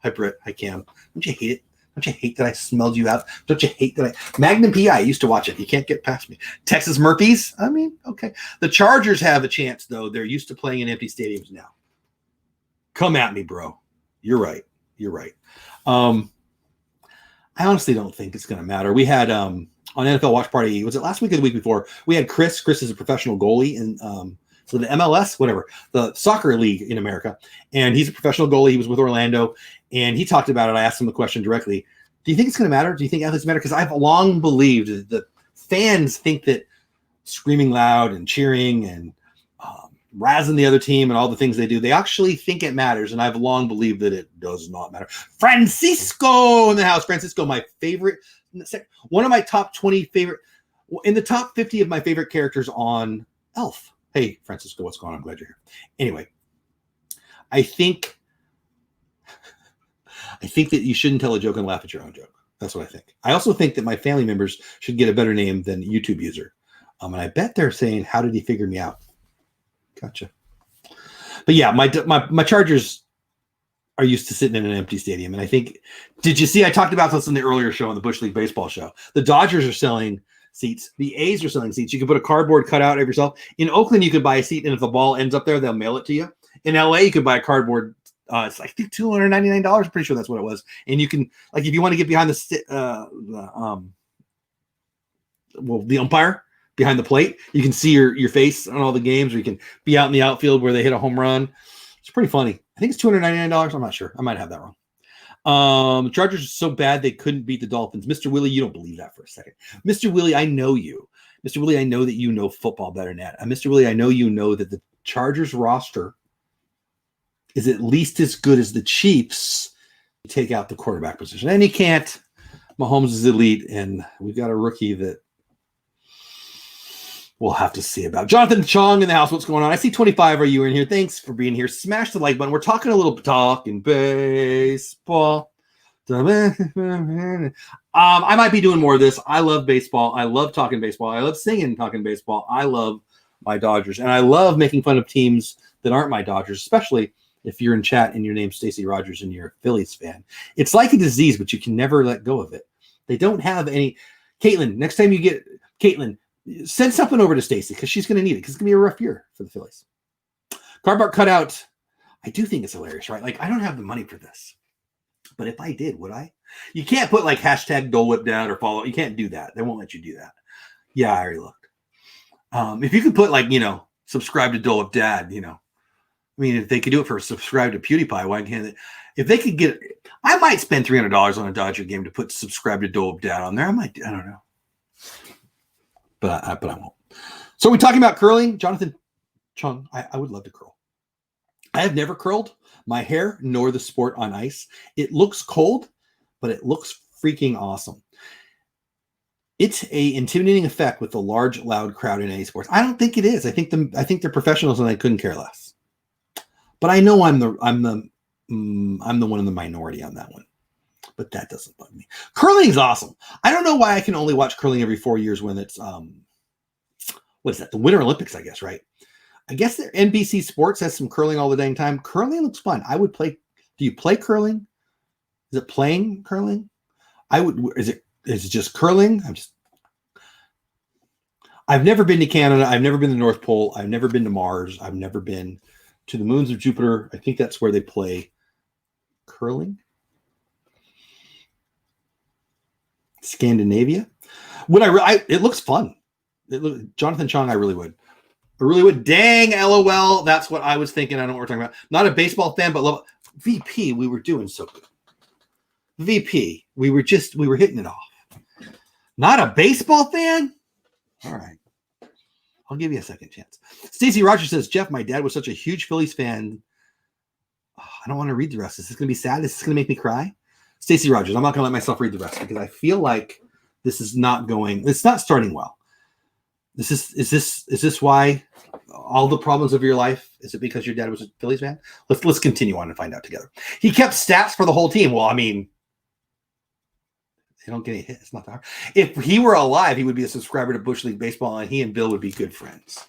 Hi, Britt. Hi, Cam. Don't you hate it? Don't you hate that I smelled you out? Don't you hate that Magnum PI, I used to watch it. You can't get past me. Texas Murphys? I mean, okay. The Chargers have a chance, though. They're used to playing in empty stadiums now. Come at me, bro. You're right. You're right. I honestly don't think it's going to matter. We had on NFL Watch Party, was it last week or the week before? We had Chris. Chris is a professional goalie in so the MLS, whatever, the soccer league in America. And he's a professional goalie. He was with Orlando. And he talked about it. I asked him the question directly. Do you think it's going to matter? Do you think athletes matter? Because I've long believed that fans think that screaming loud and cheering and razzing the other team and all the things they do, they actually think it matters. And I've long believed that it does not matter. Francisco in the house. Francisco, my favorite, one of my top 20 favorite, in the top 50 of my favorite characters on Elf. Hey, Francisco, what's going on? I'm glad you're here. Anyway, I think that you shouldn't tell a joke and laugh at your own joke. That's what I think. I also think that my family members should get a better name than YouTube user. And I bet they're saying, how did he figure me out? Gotcha. But yeah, my Chargers are used to sitting in an empty stadium. And I think, did you see, I talked about this in the earlier show, on the Bush League Baseball show. The Dodgers are selling seats. The A's are selling seats. You can put a cardboard cutout of yourself. In Oakland, you could buy a seat, and if the ball ends up there, they'll mail it to you. In LA, you could buy a cardboard. It's like $299. I'm pretty sure that's what it was. And you can, like, if you want to get behind the umpire behind the plate, you can see your face on all the games, or you can be out in the outfield where they hit a home run. It's pretty funny. I think it's $299. I'm not sure. I might have that wrong. The Chargers are so bad they couldn't beat the Dolphins. Mr. Willy, you don't believe that for a second. Mr. Willy, I know you. Mr. Willy, I know that you know football better than that. Mr. Willy, I know you know that the Chargers roster is at least as good as the Chiefs. Take out the quarterback position. And he can't. Mahomes is elite, and we've got a rookie that we'll have to see about. Jonathan Chong in the house. What's going on? I see 25. Are you in here? Thanks for being here. Smash the like button. We're talking a little talking baseball. I might be doing more of this. I love baseball. I love talking baseball. I love singing talking baseball. I love my Dodgers. And I love making fun of teams that aren't my Dodgers, especially if you're in chat and your name's Stacey Rogers and you're a Phillies fan. It's like a disease, but you can never let go of it. They don't have any. Caitlin, next time you get Caitlin, send something over to Stacey, because she's going to need it, because it's going to be a rough year for the Phillies. Cardboard cutout. I do think it's hilarious, right? Like, I don't have the money for this, but if I did, would I? You can't put like hashtag Dole Whip down or follow. You can't do that. They won't let you do that. Yeah, I already looked. If you could put like, subscribe to Dole Whip Dad, I mean, if they could do it for subscribe to PewDiePie, why can't they? If they could get, I might spend $300 on a Dodger game to put subscribe to Dole Whip Dad on there. I don't know. But I won't. So we're talking about curling. Jonathan Chung, I would love to curl. I have never curled my hair nor the sport on ice. It looks cold, but it looks freaking awesome. It's a intimidating effect with the large, loud crowd in any sports. I don't think it is. I think they're professionals and I couldn't care less. But I know I'm the one in the minority on that one. But that doesn't bug me. Curling is awesome. I don't know why I can only watch curling every 4 years when it's what is that? The Winter Olympics, I guess, right? I guess NBC Sports has some curling all the dang time. Curling looks fun. I would play. Do you play curling? Is it playing curling? I would. Is it just curling? I've never been to Canada. I've never been to the North Pole. I've never been to Mars. I've never been to the moons of Jupiter. I think that's where they play curling. Scandinavia. It looks fun. Jonathan Chong, I really would. Dang, LOL. That's what I was thinking. I don't know what we're talking about. Not a baseball fan, but love VP. We were doing so good. VP. We were hitting it off. Not a baseball fan? All right. I'll give you a second chance. Stacy Rogers says, Jeff, my dad was such a huge Phillies fan. Oh, I don't want to read the rest. Is this going to be sad? Is this going to make me cry? Stacy Rogers, I'm not going to let myself read the rest because I feel like this is not going, it's not starting well. Is this why all the problems of your life? Is it because your dad was a Phillies fan? Let's continue on and find out together. He kept stats for the whole team. Well, I mean, they don't get any hits. It's not that hard. If he were alive, he would be a subscriber to Bush League Baseball, and he and Bill would be good friends.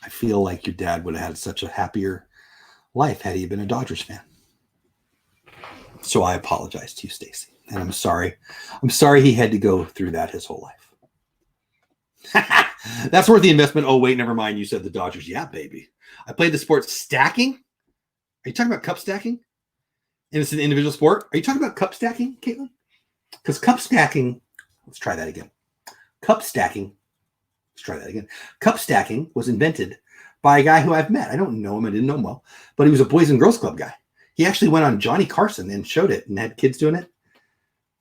I feel like your dad would have had such a happier life had he been a Dodgers fan. So I apologize to you, Stacy. And I'm sorry. I'm sorry he had to go through that his whole life. That's worth the investment. Oh, wait, never mind. You said the Dodgers. Yeah, baby. I played the sport stacking. Are you talking about cup stacking? And it's an individual sport. Are you talking about cup stacking, Caitlin? Because cup stacking, let's try that again. Cup stacking, let's try that again. Cup stacking was invented by a guy who I've met. I don't know him. I didn't know him well. But he was a Boys and Girls Club guy. He actually went on Johnny Carson and showed it and had kids doing it.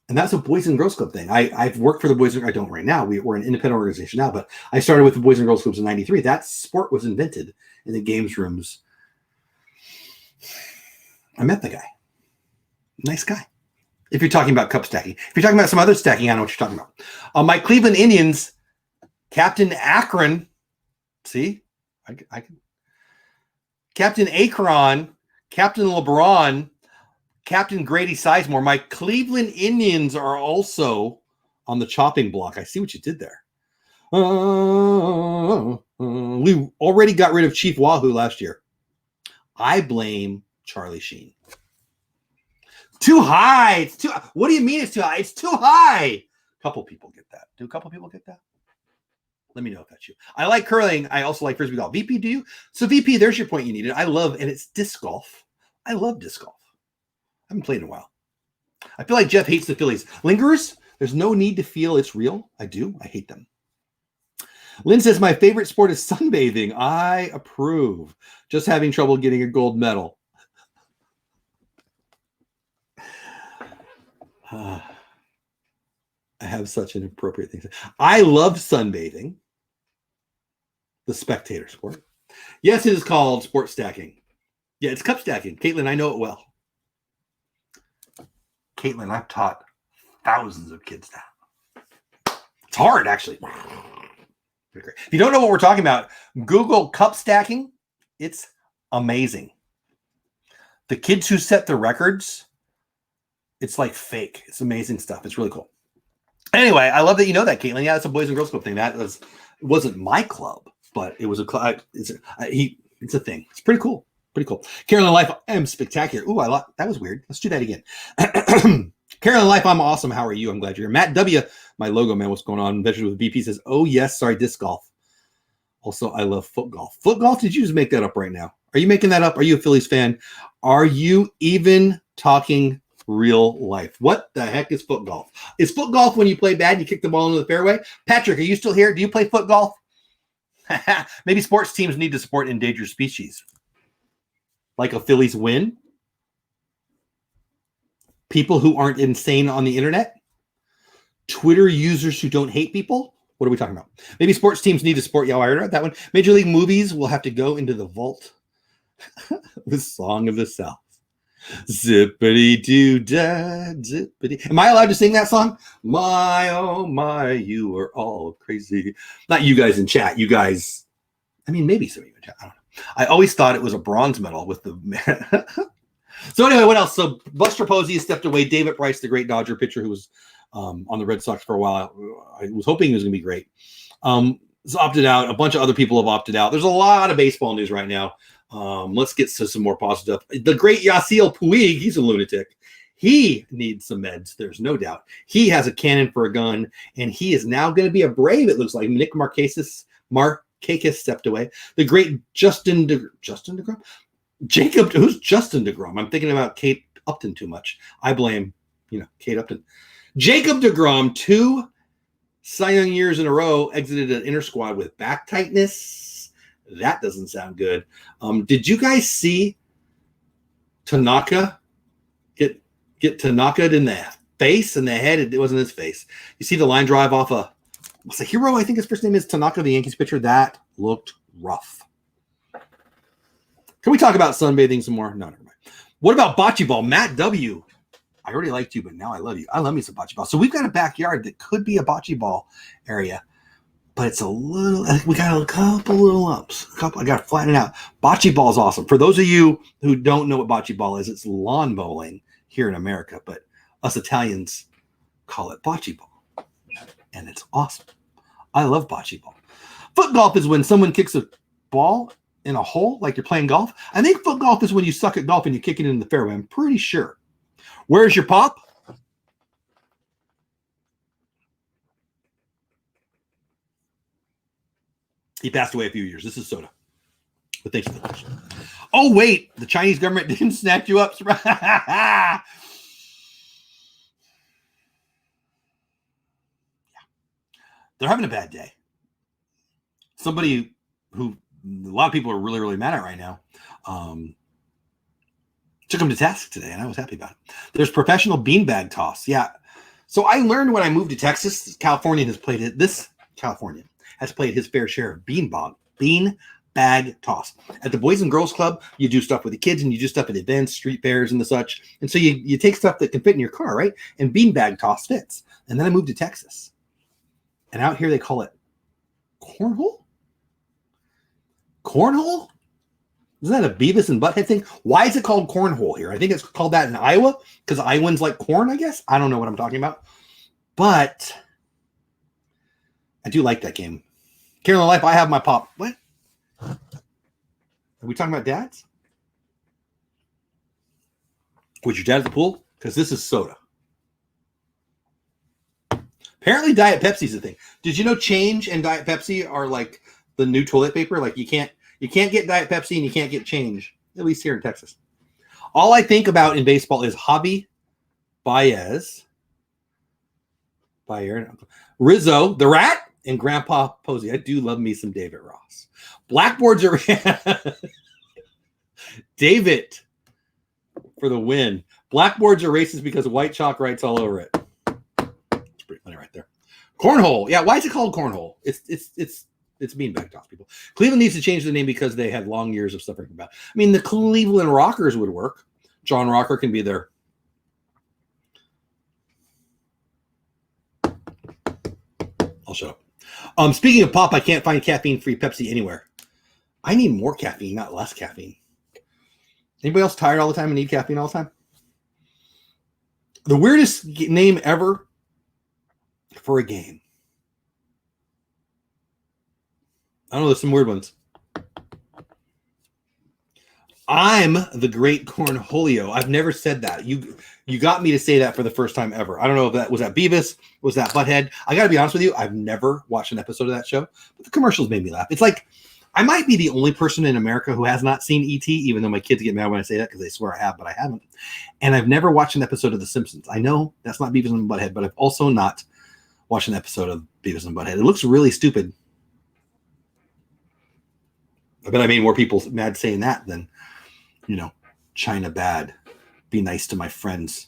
And that's a Boys and Girls Club thing. I've worked for the Boys and I don't right now. We're an independent organization now, but I started with the Boys and Girls Clubs in '93. That sport was invented in the games rooms. I met the guy. Nice guy. If you're talking about cup stacking. If you're talking about some other stacking, I know what you're talking about. My Cleveland Indians, Captain Akron. See? I can. Captain Akron, Captain LeBron, Captain Grady Sizemore. My Cleveland Indians are also on the chopping block. I see what you did there. We already got rid of Chief Wahoo last year. I blame Charlie Sheen. Too high. It's too. What do you mean it's too high? It's too high. A couple people get that. Do a couple people get that? Let me know if that's you. I like curling. I also like frisbee golf. VP, do you? So VP, there's your point you needed. I love, and it's disc golf. I love disc golf. I haven't played in a while. I feel like Jeff hates the Phillies. Lingerers, there's no need to feel it's real. I do. I hate them. Lynn says, my favorite sport is sunbathing. I approve. Just having trouble getting a gold medal. I have such an appropriate thing. I love sunbathing. The spectator sport. Yes, it is called sport stacking. Yeah, it's cup stacking. Caitlin, I know it well. Caitlin, I've taught thousands of kids that. It's hard, actually. If you don't know what we're talking about, Google cup stacking. It's amazing. The kids who set the records, it's like fake. It's amazing stuff. It's really cool. Anyway, I love that you know that, Caitlin. Yeah, it's a Boys and Girls Club thing. It wasn't my club, but it was a club. It's a thing. It's pretty cool. Pretty cool. Carolyn Life, I am spectacular. Ooh, that was weird. Let's do that again. Carolyn Life, I'm awesome. How are you? I'm glad you're here. Matt W, my logo man, what's going on? Veteran with BP says, oh yes, sorry, disc golf. Also, I love foot golf. Foot golf? Did you just make that up right now? Are you making that up? Are you a Phillies fan? Are you even talking real life? What the heck is foot golf? Is foot golf when you play bad and you kick the ball into the fairway? Patrick, are you still here? Do you play foot golf? Maybe sports teams need to support endangered species. Like a Phillies win? People who aren't insane on the internet? Twitter users who don't hate people? What are we talking about? Maybe sports teams need to support. Yeah, I read that one. Major League movies will have to go into the vault. The Song of the South. Zippity doo dah, zippity. Am I allowed to sing that song? My, oh my, you are all crazy. Not you guys in chat. You guys, I mean, maybe some of you in chat. I don't know. I always thought it was a bronze medal with the. So anyway, what else? So Buster Posey has stepped away. David Price, the great Dodger pitcher who was on the Red Sox for a while. I was hoping he was going to be great. Has opted out. A bunch of other people have opted out. There's a lot of baseball news right now. Let's get to some more positive stuff. The great Yasiel Puig, he's a lunatic. He needs some meds. There's no doubt. He has a cannon for a gun, and he is now going to be a Brave. It looks like Nick Markakis stepped away. The great Justin DeGrom. Jacob, who's Justin DeGrom? I'm thinking about Kate Upton too much. I blame, Kate Upton. Jacob DeGrom, 2 Cy Young years in a row, exited an inner squad with back tightness. That doesn't sound good. Did you guys see Tanaka get Tanaka in the face and the head. It wasn't his face. You see the line drive off Masahiro, I think his first name is Tanaka, the Yankees pitcher. That looked rough. Can we talk about sunbathing some more? No, never mind. What about Bocce Ball? Matt W. I already liked you, but now I love you. I love me some Bocce Ball. So we've got a backyard that could be a Bocce Ball area, but it's a little, we got a couple little lumps. I got to flatten it out. Bocce Ball is awesome. For those of you who don't know what Bocce Ball is, it's lawn bowling here in America, but us Italians call it Bocce Ball, and it's awesome. I love Bocce Ball. Foot golf is when someone kicks a ball in a hole like you're playing golf. I think foot golf is when you suck at golf and you kick it in the fairway. I'm pretty sure. Where's your pop? He passed away a few years. This is soda. But thanks for the question. Oh, wait. The Chinese government didn't snatch you up. Yeah. They're having a bad day. Somebody who a lot of people are really, really mad at right now took him to task today, and I was happy about it. There's professional beanbag toss. Yeah. So I learned when I moved to Texas, California has played his fair share of beanbag toss. At the Boys and Girls Club, you do stuff with the kids and you do stuff at events, street fairs and the such. And so you take stuff that can fit in your car, right? And beanbag toss fits. And then I moved to Texas. And out here they call it cornhole? Cornhole? Isn't that a Beavis and Butthead thing? Why is it called cornhole here? I think it's called that in Iowa because Iowans like corn, I guess. I don't know what I'm talking about. But I do like that game. Carolyn Life, I have my pop. What? Are we talking about dads? Was your dad at the pool? Because this is soda. Apparently Diet Pepsi's a thing. Did you know Change and Diet Pepsi are like the new toilet paper? Like you can't get Diet Pepsi and you can't get Change, at least here in Texas. All I think about in baseball is Javi Baez, Rizzo, the Rat, and Grandpa Posey. I do love me some David Ross. Blackboards are David for the win. Blackboards are racist because white chalk writes all over it. It's pretty funny right there. Cornhole. Yeah, why is it called cornhole? It's beanbag toss, people. Cleveland needs to change the name because they had long years of suffering about. I mean, the Cleveland Rockers would work. John Rocker can be there. I'll shut up. Speaking of pop, I can't find caffeine-free Pepsi anywhere. I need more caffeine, not less caffeine. Anybody else tired all the time and need caffeine all the time? The weirdest name ever for a game. I don't know, there's some weird ones. I'm the great Cornholio. I've never said that. You got me to say that for the first time ever. I don't know if that was Beavis, was that Butthead. I got to be honest with you. I've never watched an episode of that show, but the commercials made me laugh. It's like I might be the only person in America who has not seen E.T., even though my kids get mad when I say that because they swear I have, but I haven't. And I've never watched an episode of The Simpsons. I know that's not Beavis and Butthead, but I've also not watched an episode of Beavis and Butthead. It looks really stupid. I bet I made more people mad saying that than, China bad. Be nice to my friends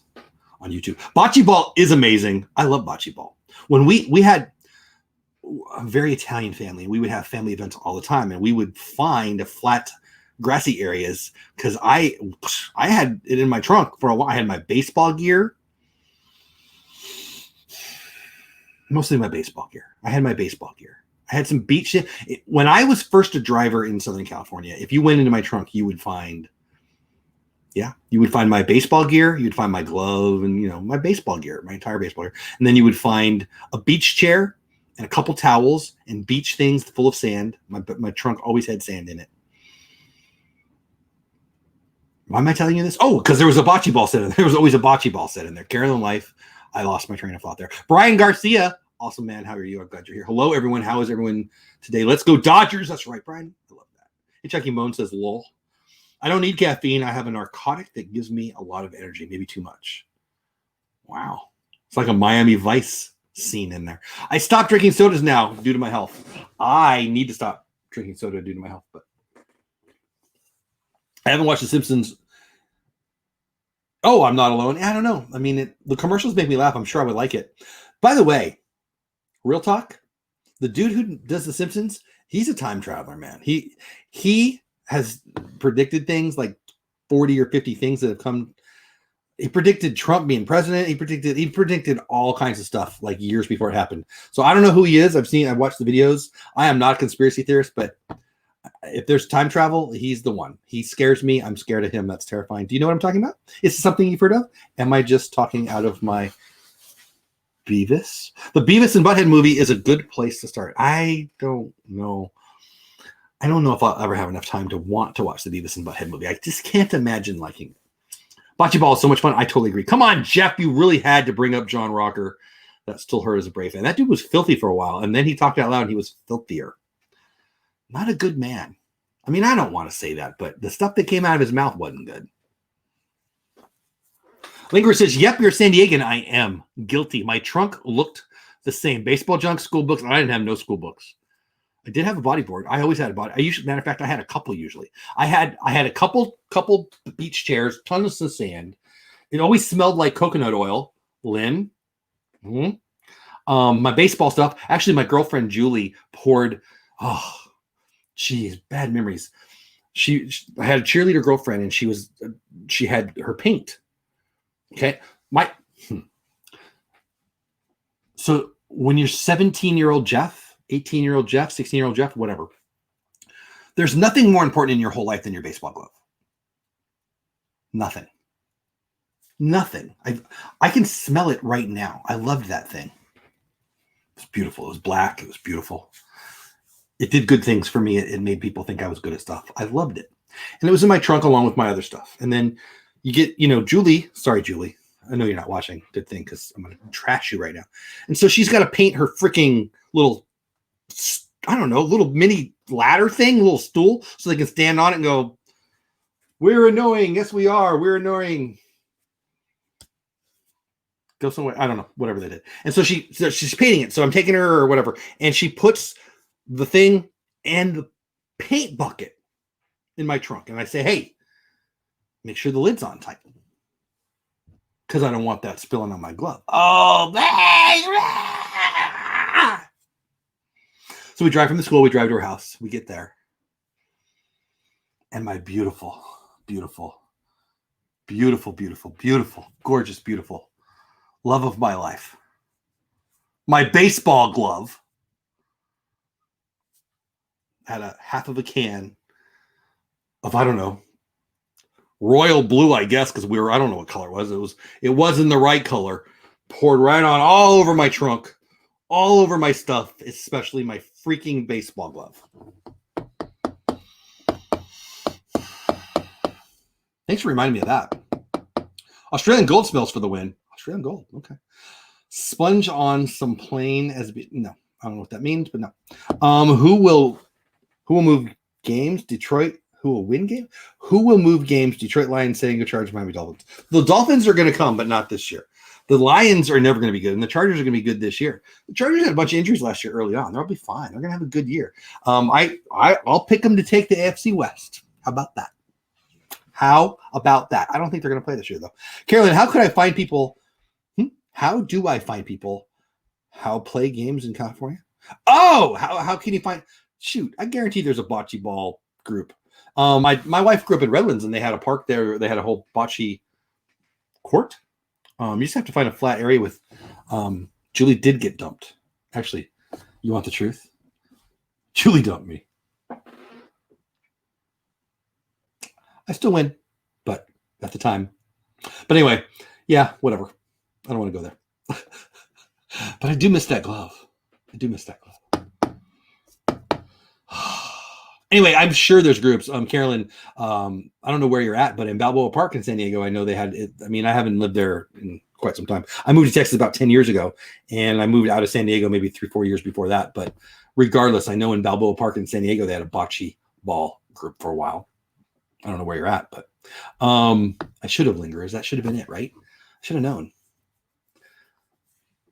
on YouTube. Bocce Ball is amazing. I love Bocce Ball. When we had a very Italian family, we would have family events all the time, and we would find flat, grassy areas because I had it in my trunk for a while. I had my baseball gear. Mostly my baseball gear. I had some beach. When I was first a driver in Southern California, if you went into my trunk, you would find my baseball gear. You'd find my glove and, my baseball gear, my entire baseball gear. And then you would find a beach chair and a couple towels and beach things full of sand. My trunk always had sand in it. Why am I telling you this? Oh, because there was a bocce ball set in there. There was always a bocce ball set in there. Carolyn Life. I lost my train of thought there. Brian Garcia. Awesome, man. How are you? I'm glad you're here. Hello, everyone. How is everyone today? Let's go Dodgers. That's right, Brian. I love that. Hey, Chucky Moan says, lol. I don't need caffeine. I have a narcotic that gives me a lot of energy, maybe too much. Wow. It's like a Miami Vice scene in there. I stopped drinking sodas now due to my health. I need to stop drinking soda due to my health, but I haven't watched The Simpsons Oh, I'm not alone. I don't know. I mean, the commercials make me laugh. I'm sure I would like it. By the way, real talk, the dude who does The Simpsons, he's a time traveler, man. He has predicted things like 40 or 50 things that have come. He predicted Trump being president. He predicted all kinds of stuff like years before it happened. So I don't know who he is. I've watched the videos. I am not a conspiracy theorist, but if there's time travel, he's the one. He scares me. I'm scared of him. That's terrifying. Do you know what I'm talking about? Is it something you've heard of? Am I just talking out of my Beavis? The Beavis and Butthead movie is a good place to start. I don't know. I don't know if I'll ever have enough time to want to watch the Beavis and Butthead movie. I just can't imagine liking it. Bocce Ball is so much fun. I totally agree. Come on, Jeff. You really had to bring up John Rocker. That still hurt as a Brave fan. That dude was filthy for a while, and then he talked out loud and he was filthier. Not a good man. I mean, I don't want to say that, but the stuff that came out of his mouth wasn't good. Lingerer says, yep, you're San Diegan. I am guilty. My trunk looked the same. Baseball junk, school books. I didn't have no school books. I did have a bodyboard. I always had a body. Matter of fact, I had a couple usually. I had a couple beach chairs, tons of sand. It always smelled like coconut oil. Lynn. My baseball stuff. Actually, my girlfriend Julie poured. Oh, geez, bad memories. I had a cheerleader girlfriend, and she had her paint. Okay, So when you're 17-year-old Jeff. 18-year-old Jeff, 16-year-old Jeff, whatever. There's nothing more important in your whole life than your baseball glove. Nothing. I can smell it right now. I loved that thing. It was beautiful. It was black. It was beautiful. It did good things for me. It made people think I was good at stuff. I loved it. And it was in my trunk along with my other stuff. And then you get, Julie. Sorry, Julie. I know you're not watching. Good thing, because I'm going to trash you right now. And so she's got to paint her freaking little, I don't know, little mini ladder thing, little stool, so they can stand on it and go, we're annoying. Yes, we are. We're annoying. Go somewhere. I don't know, whatever they did. And so she's painting it. So I'm taking her or whatever, and she puts the thing and the paint bucket in my trunk. And I say, hey, make sure the lid's on tight, because I don't want that spilling on my glove. Oh, so we drive from the school. We drive to her house. We get there. And my beautiful, gorgeous, beautiful love of my life, my baseball glove, had a half of a can of, I don't know, royal blue, I guess, because I don't know what color it was. It was in the right color, poured right on all over my trunk, all over my stuff, especially my freaking baseball glove. Thanks for reminding me of that. Australian Gold smells for the win. Australian Gold, okay. Sponge on some plain no, I don't know what that means, but no. Who will move games? Detroit. Who will win game? Who will move games? Detroit Lions setting a charge Miami Dolphins. The Dolphins are going to come, but not this year. The Lions are never going to be good, and the Chargers are going to be good this year. The Chargers had a bunch of injuries last year early on. They'll be fine. They're going to have a good year. I'll pick them to take the AFC West. How about that? I don't think they're going to play this year, though. Carolyn, how could I find people? How do I find people? How play games in California? Oh, how can you find? Shoot, I guarantee there's a bocce ball group. My wife grew up in Redlands, and they had a park there. They had a whole bocce court. You just have to find a flat area with. Julie did get dumped. Actually, you want the truth? Julie dumped me. I still win, but at the time. But anyway, yeah, whatever. I don't want to go there. But I do miss that glove. Anyway, I'm sure there's groups. Carolyn, I don't know where you're at, but in Balboa Park in San Diego, I know they had it. I mean, I haven't lived there in quite some time. I moved to Texas about 10 years ago, and I moved out of San Diego maybe 3-4 years before that. But regardless, I know in Balboa Park in San Diego, they had a bocce ball group for a while. I don't know where you're at, but I should have lingered. That should have been it, right? I should have known.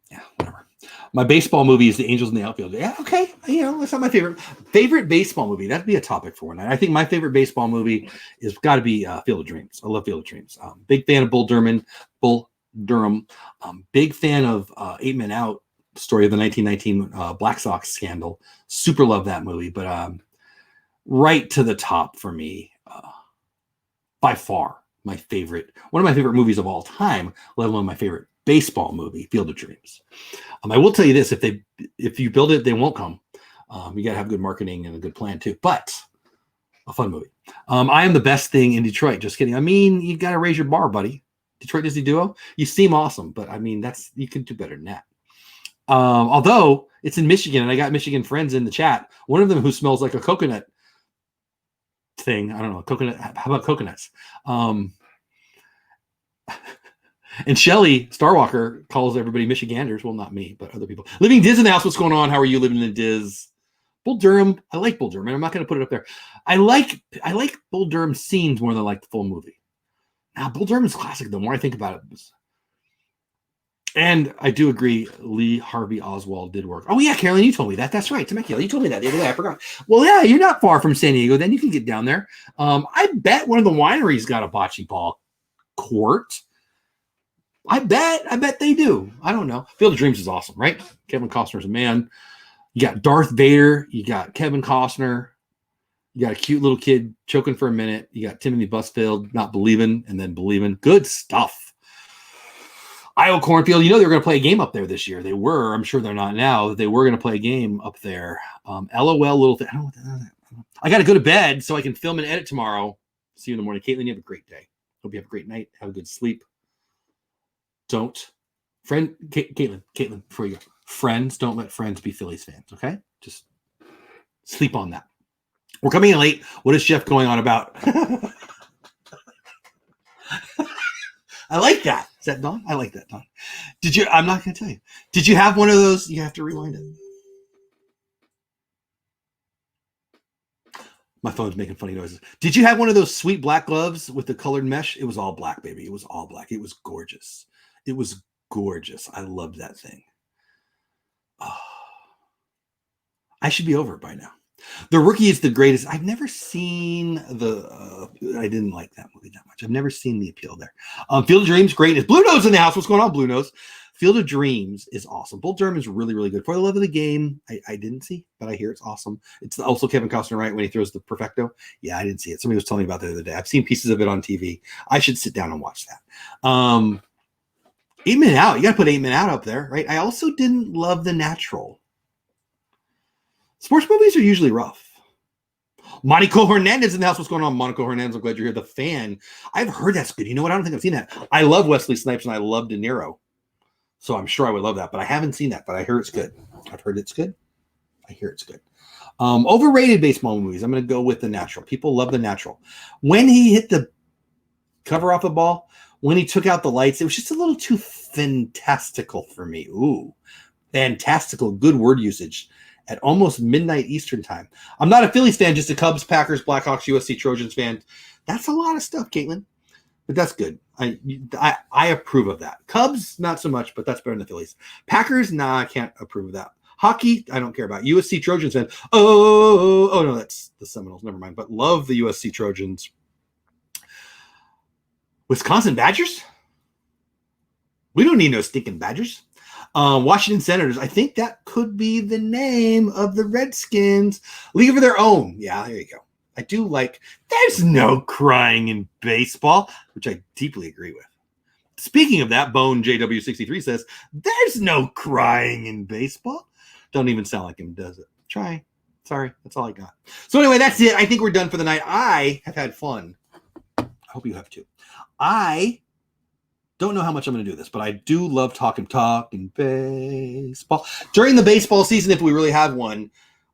Yeah, whatever. My baseball movie is The Angels in the Outfield. Yeah, okay. That's not my favorite. Favorite baseball movie. That'd be a topic for one night. I think my favorite baseball movie is got to be Field of Dreams. I love Field of Dreams. Big fan of Bull Durham. Big fan of 8 Men Out, story of the 1919 Black Sox scandal. Super love that movie. But right to the top for me, by far, one of my favorite movies of all time, let alone my favorite baseball movie, Field of Dreams. I will tell you this: if you build it, they won't come. You got to have good marketing and a good plan too. But a fun movie. I Am the Best Thing in Detroit. Just kidding. I mean, you got to raise your bar, buddy. Detroit Disney Duo. You seem awesome, but I mean, you can do better than that. Although it's in Michigan, and I got Michigan friends in the chat. One of them who smells like a coconut thing. I don't know. Coconut. How about coconuts? And Shelly Starwalker calls everybody Michiganders. Well, not me, but other people. Living Diz in the house. What's going on? How are you living in Diz? Bull Durham. I like Bull Durham. I'm not going to put it up there. I like Bull Durham scenes more than I like the full movie. Now, Bull Durham is classic. The more I think about it, and I do agree. Lee Harvey Oswald did work. Oh yeah, Carolyn, you told me that. That's right, Temecula. You told me that the other day. I forgot. Well, yeah, you're not far from San Diego. Then you can get down there. I bet one of the wineries got a bocce ball court. I bet they do. I don't know. Field of Dreams is awesome, right? Kevin Costner's a man. You got Darth Vader. You got Kevin Costner. You got a cute little kid choking for a minute. You got Timothy Busfield not believing and then believing. Good stuff. Iowa Cornfield. You know they were going to play a game up there this year. They were. I'm sure they're not now. They were going to play a game up there. LOL little thing. I got to go to bed so I can film and edit tomorrow. See you in the morning. Caitlin, you have a great day. Hope you have a great night. Have a good sleep. Caitlin, before you go, friends, don't let friends be Phillies fans, okay? Just sleep on that. We're coming in late. What is Jeff going on about? I like that. Is that Don? I like that, Don. I'm not going to tell you. Did you have one of those? You have to rewind it. My phone's making funny noises. Did you have one of those sweet black gloves with the colored mesh? It was all black, baby. It was all black. It was gorgeous. It was gorgeous. I loved that thing. Oh, I should be over it by now. The Rookie is the greatest. I've never seen I didn't like that movie that much. I've never seen the appeal there. Field of Dreams, great. Is Blue Nose in the house? What's going on, Blue Nose? Field of Dreams is awesome. Bull Durham is really, really good. For the Love of the Game, I didn't see, but I hear it's awesome. It's also Kevin Costner, right, when he throws the perfecto. Yeah, I didn't see it. Somebody was telling me about it the other day. I've seen pieces of it on TV. I should sit down and watch that. 8 Men Out. You got to put 8 Men Out up there, right? I also didn't love The Natural. Sports movies are usually rough. Monaco Hernandez in the house. What's going on, Monaco Hernandez? I'm glad you're here. The Fan. I've heard that's good. You know what? I don't think I've seen that. I love Wesley Snipes and I love De Niro. So I'm sure I would love that, but I haven't seen that, but I hear it's good. I've heard it's good. I hear it's good. Overrated baseball movies. I'm going to go with The Natural. People love The Natural. When he hit the cover off the ball, when he took out the lights, it was just a little too fantastical for me. Ooh, fantastical. Good word usage at almost midnight Eastern time. I'm not a Phillies fan, just a Cubs, Packers, Blackhawks, USC Trojans fan. That's a lot of stuff, Caitlin. But that's good. I approve of that. Cubs, not so much, but that's better than the Phillies. Packers, nah, I can't approve of that. Hockey, I don't care about. USC Trojans fan. Oh no, that's the Seminoles. Never mind. But love the USC Trojans. Wisconsin Badgers? We don't need no stinking Badgers. Washington Senators. I think that could be the name of the Redskins. League of Their Own. Yeah, there you go. I do like, there's no crying in baseball, which I deeply agree with. Speaking of that, Bone JW63 says, there's no crying in baseball. Don't even sound like him, does it? Try. Sorry, that's all I got. So anyway, that's it. I think we're done for the night. I have had fun. I hope you have too. I don't know how much I'm going to do this, but I do love talking baseball. During the baseball season, if we really have one,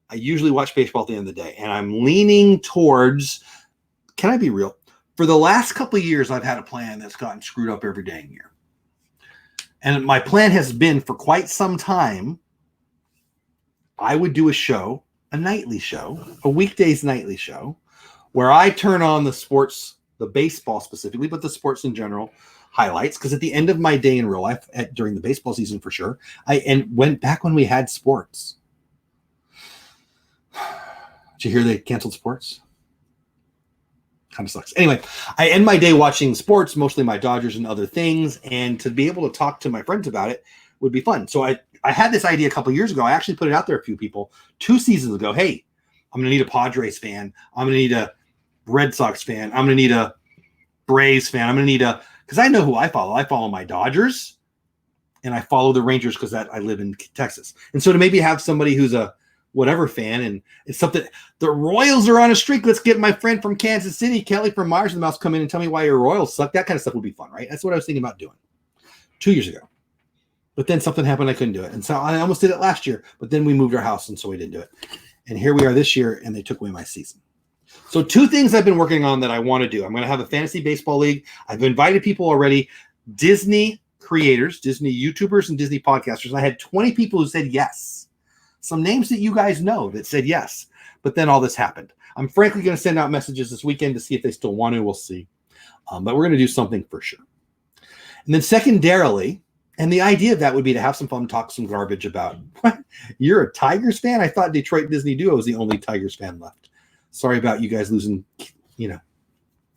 I usually watch baseball at the end of the day, and I'm leaning towards, can I be real? For the last couple of years, I've had a plan that's gotten screwed up every dang year. And my plan has been for quite some time, I would do a show, a nightly show, a weekdays nightly show, where I turn on the sports, the baseball specifically, but the sports in general, highlights because at the end of my day in real life, during the baseball season for sure, I went back when we had sports. Did you hear they canceled sports? Kind of sucks. Anyway, I end my day watching sports, mostly my Dodgers and other things, and to be able to talk to my friends about it would be fun. So I had this idea a couple years ago. I actually put it out there a few people 2 seasons ago. Hey, I'm going to need a Padres fan. I'm going to need a Red Sox fan. I'm going to need a Braves fan. I'm going to need because I know who I follow. I follow my Dodgers and I follow the Rangers because I live in Texas. And so to maybe have somebody who's a whatever fan, and it's something, the Royals are on a streak. Let's get my friend from Kansas City, Kelly from Myers and the Mouse, come in and tell me why your Royals suck. That kind of stuff would be fun, right? That's what I was thinking about doing 2 years ago. But then something happened. I couldn't do it. And so I almost did it last year, but then we moved our house, and so we didn't do it. And here we are this year, and they took away my season. So 2 things I've been working on that I want to do. I'm going to have a fantasy baseball league. I've invited people already, Disney creators, Disney YouTubers, and Disney podcasters. I had 20 people who said yes. Some names that you guys know that said yes. But then all this happened. I'm frankly going to send out messages this weekend to see if they still want to. We'll see. But we're going to do something for sure. And then secondarily, and the idea of that would be to have some fun, talk some garbage about, what? You're a Tigers fan? I thought Detroit Disney Duo was the only Tigers fan left. Sorry about you guys losing,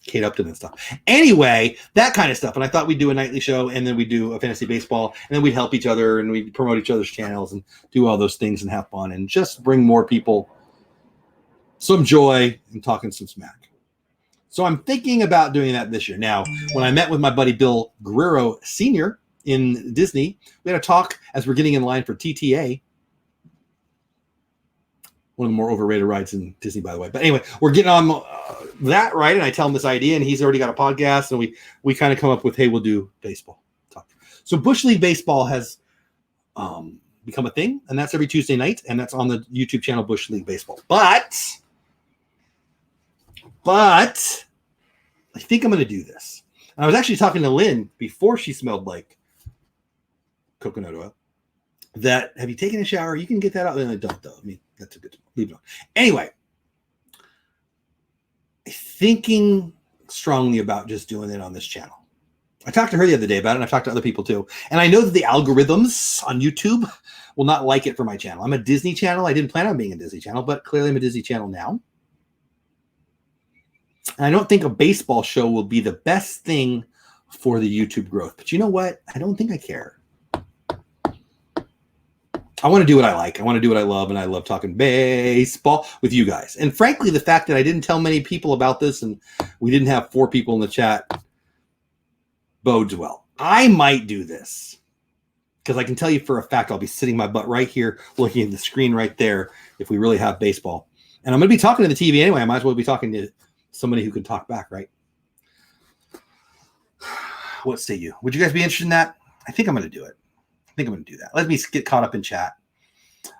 Kate Upton and stuff. Anyway, that kind of stuff. And I thought we'd do a nightly show, and then we'd do a fantasy baseball, and then we'd help each other, and we'd promote each other's channels and do all those things and have fun and just bring more people some joy and talking some smack. So I'm thinking about doing that this year. Now, when I met with my buddy Bill Guerrero Sr. in Disney, we had a talk as we're getting in line for TTA. One of the more overrated rides in Disney, by the way. But anyway, we're getting on that, right? And I tell him this idea, and he's already got a podcast, and we kind of come up with, hey, we'll do baseball talk. So Bush League Baseball has become a thing, and that's every Tuesday night, and that's on the YouTube channel Bush League Baseball. But I think I'm going to do this. And I was actually talking to Lynn before she smelled like coconut oil. That, have you taken a shower? You can get that out. Then I don't, though. I mean, that's a good one. Leave it on. Anyway, thinking strongly about just doing it on this channel. I talked to her the other day about it, and I've talked to other people too. And I know that the algorithms on YouTube will not like it for my channel. I'm a Disney channel. I didn't plan on being a Disney channel, but clearly I'm a Disney channel now. And I don't think a baseball show will be the best thing for the YouTube growth. But you know what? I don't think I care. I want to do what I like. I want to do what I love, and I love talking baseball with you guys. And frankly, the fact that I didn't tell many people about this and we didn't have 4 people in the chat bodes well. I might do this because I can tell you for a fact I'll be sitting my butt right here looking at the screen right there if we really have baseball. And I'm going to be talking to the TV anyway. I might as well be talking to somebody who can talk back, right? What say you? Would you guys be interested in that? I think I'm going to do it. I think I'm going to do that. Let me get caught up in chat.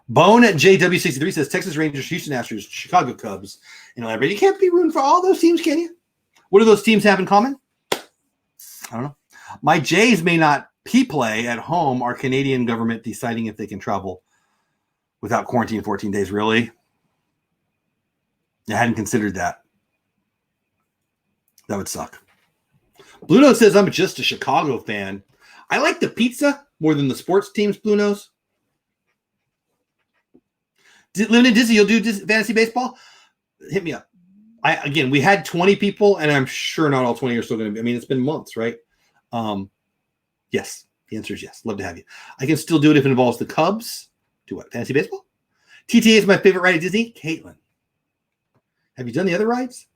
Bone at JW63 says Texas Rangers, Houston Astros, Chicago Cubs, and everybody. You can't be rooting for all those teams, can you? What do those teams have in common? I don't know. My Jays may not play at home. Our Canadian government deciding if they can travel without quarantine 14 days. Really? I hadn't considered that. That would suck. Blue Nose says I'm just a Chicago fan. I like the pizza more than the sports teams, Blue Nose. Living in Disney, you'll do fantasy baseball? Hit me up. We had 20 people, and I'm sure not all 20 are still going to be. I mean, it's been months, right? Yes. The answer is yes. Love to have you. I can still do it if it involves the Cubs. Do what? Fantasy baseball? TTA is my favorite ride at Disney. Caitlin. Have you done the other rides?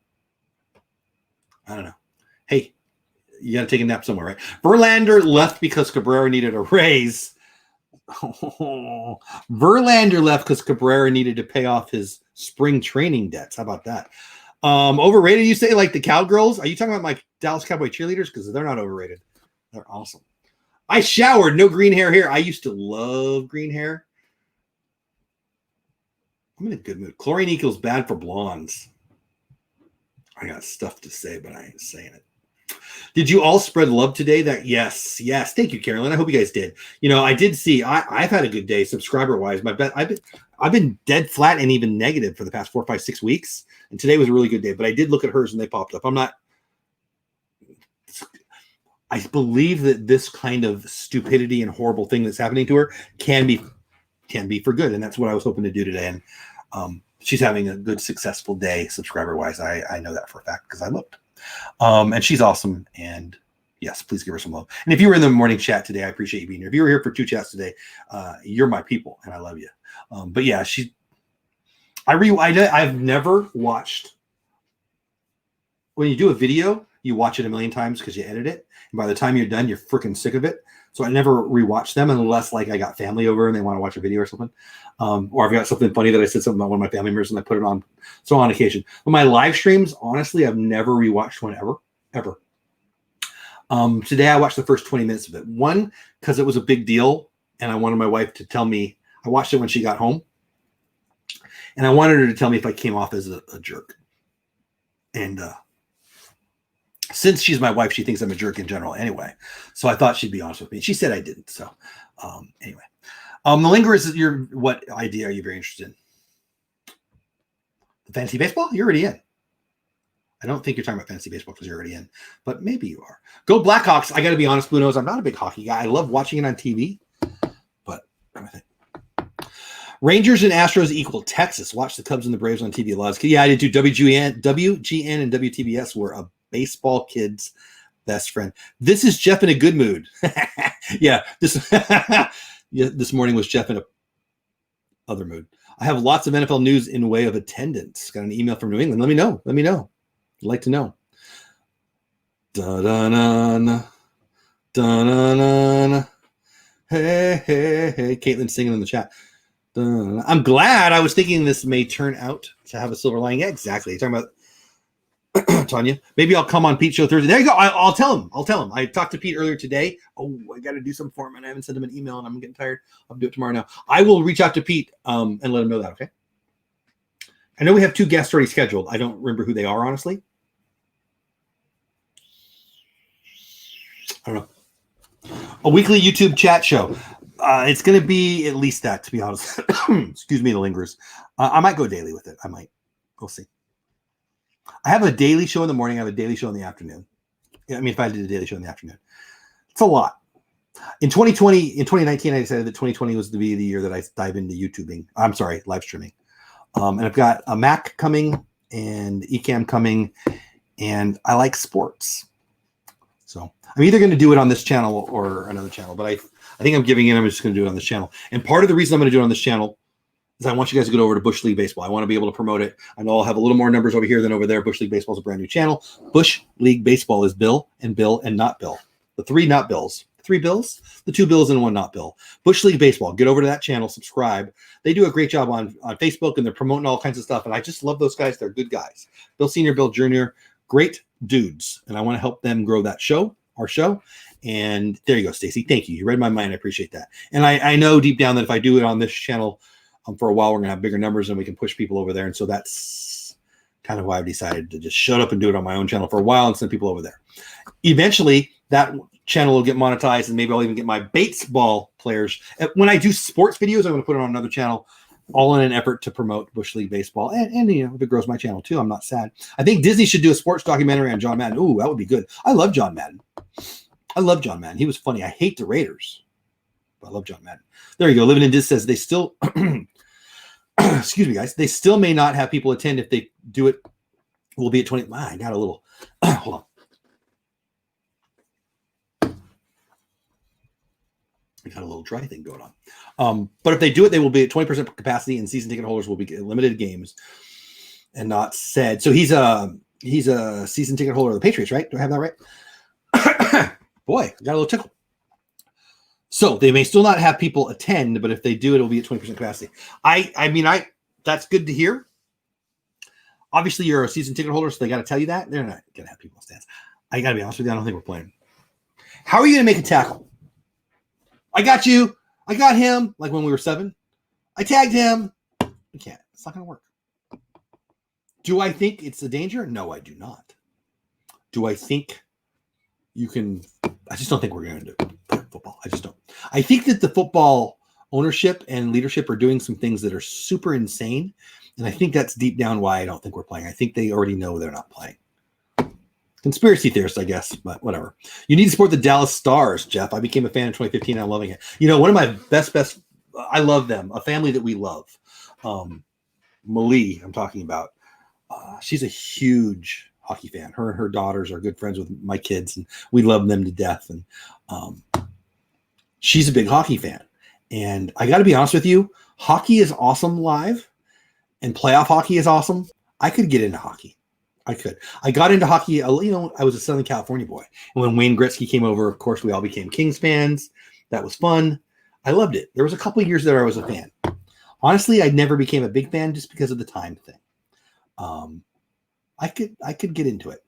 I don't know. Hey, you got to take a nap somewhere, right? Verlander left because Cabrera needed a raise. Verlander left because Cabrera needed to pay off his spring training debts. How about that? Overrated, you say, like the Cowgirls? Are you talking about my Dallas Cowboy cheerleaders? Because they're not overrated. They're awesome. I showered. No green hair here. I used to love green hair. I'm in a good mood. Chlorine equals bad for blondes. I got stuff to say, but I ain't saying it. Did you all spread love today? Yes. Thank you, Carolyn. I hope you guys did. I did see. I've had a good day, subscriber wise. I've been dead flat and even negative for the past 4, 5, 6 weeks, and today was a really good day. But I did look at hers and they popped up. I believe that this kind of stupidity and horrible thing that's happening to her can be for good. And that's what I was hoping to do today. And she's having a good, successful day subscriber wise. I know that for a fact because I looked. And she's awesome. And yes, please give her some love. And if you were in the morning chat today, I appreciate you being here. If you were here for 2 chats today, you're my people and I love you. But yeah, I've never watched, when you do a video, you watch it a million times because you edit it. And by the time you're done, you're freaking sick of it. So I never rewatch them unless like I got family over and they want to watch a video or something. Or I've got something funny that I said something about one of my family members and I put it on. So on occasion. But my live streams, honestly, I've never rewatched one ever. Today I watched the first 20 minutes of it. One, because it was a big deal. And I wanted my wife to tell me, I watched it when she got home. And I wanted her to tell me if I came off as a jerk. And since she's my wife, she thinks I'm a jerk in general anyway. So I thought she'd be honest with me. She said I didn't. So anyway. The Lingerers, what idea are you very interested in? The fantasy baseball? You're already in. I don't think you're talking about fantasy baseball because you're already in. But maybe you are. Go Blackhawks. I got to be honest, Blue Nose. I'm not a big hockey guy. I love watching it on TV. But I think Rangers and Astros equal Texas. Watch the Cubs and the Braves on TV a lot. Yeah, I did too. WGN and WTBS were a baseball kid's best friend. This is Jeff in a good mood. Yeah, this morning was Jeff in a other mood. I have lots of NFL news in way of attendance. Got an email from New England. Let me know. I'd like to know. Da-da-na-na. Da-na-na-na. Hey. Caitlin singing in the chat. I'm glad. I was thinking this may turn out to have a silver lining. Yeah, exactly. You're talking about Tanya. Maybe I'll come on Pete's show Thursday. There you go. I'll tell him. I talked to Pete earlier today. Oh, I got to do something for him, and I haven't sent him an email, and I'm getting tired. I'll do it tomorrow now. I will reach out to Pete and let him know that, okay? I know we have 2 guests already scheduled. I don't remember who they are, honestly. I don't know. A weekly YouTube chat show. It's going to be at least that, to be honest. Excuse me, the Lingerers. I might go daily with it. I might. We'll see. I have a daily show in the morning. I have a daily show in the afternoon. I mean, if I did a daily show in the afternoon. It's a lot. In 2019, I decided that 2020 was to be the year that I dive into YouTubing. I'm sorry, live streaming. And I've got a Mac coming and Ecamm coming, and I like sports. So I'm either going to do it on this channel or another channel, but I think I'm giving in. I'm just going to do it on this channel. And part of the reason I'm going to do it on this channel is I want you guys to go over to Bush League Baseball. I want to be able to promote it. I know I'll have a little more numbers over here than over there. Bush League Baseball is a brand new channel. Bush League Baseball is Bill and not Bill. The 3 not Bills. 3 Bills? The 2 Bills and 1 not Bill. Bush League Baseball. Get over to that channel. Subscribe. They do a great job on Facebook, and they're promoting all kinds of stuff. And I just love those guys. They're good guys. Bill Sr., Bill Jr., great dudes. And I want to help them grow that show, our show. And there you go, Stacy. Thank you. You read my mind. I appreciate that. And I know deep down that if I do it on this channel for a while, we're going to have bigger numbers and we can push people over there. And so that's kind of why I've decided to just shut up and do it on my own channel for a while and send people over there. Eventually, that channel will get monetized, and maybe I'll even get my baseball players. When I do sports videos, I'm going to put it on another channel, all in an effort to promote Bush League Baseball. And you know, if it grows my channel too, I'm not sad. I think Disney should do a sports documentary on John Madden. Ooh, that would be good. I love John Madden. He was funny. I hate the Raiders, but I love John Madden. There you go. Living in Dis says they still, excuse me, guys. They still may not have people attend. If they do it, we'll be at 20. I got a little, hold on. We got a little dry thing going on. But if they do it, they will be at 20% capacity, and season ticket holders will be limited games and not said. So he's a season ticket holder of the Patriots, right? Do I have that right? Boy, I got a little tickle. So they may still not have people attend, but if they do, it'll be at 20% capacity. I mean, that's good to hear. Obviously, you're a season ticket holder, so they got to tell you that. They're not going to have people in stands. I got to be honest with you. I don't think we're playing. How are you going to make a tackle? I got you. I got him. Like when we were 7. I tagged him. We can't. It's not going to work. Do I think it's a danger? No, I do not. Do I think you can? I just don't think we're going to play football. I just don't. I think that the football ownership and leadership are doing some things that are super insane. And I think that's deep down why I don't think we're playing. I think they already know they're not playing. Conspiracy theorist, I guess, but whatever. You need to support the Dallas Stars, Jeff. I became a fan in 2015. I'm loving it. You know, one of my best, I love them. A family that we love. Willy, I'm talking about. She's a huge hockey fan. Her and her daughters are good friends with my kids, and we love them to death. And she's a big hockey fan. And I got to be honest with you, hockey is awesome live, and playoff hockey is awesome. I could get into hockey. I could. I got into hockey, I was a Southern California boy. And when Wayne Gretzky came over, of course, we all became Kings fans. That was fun. I loved it. There was a couple of years there I was a fan. Honestly, I never became a big fan just because of the time thing. I could get into it.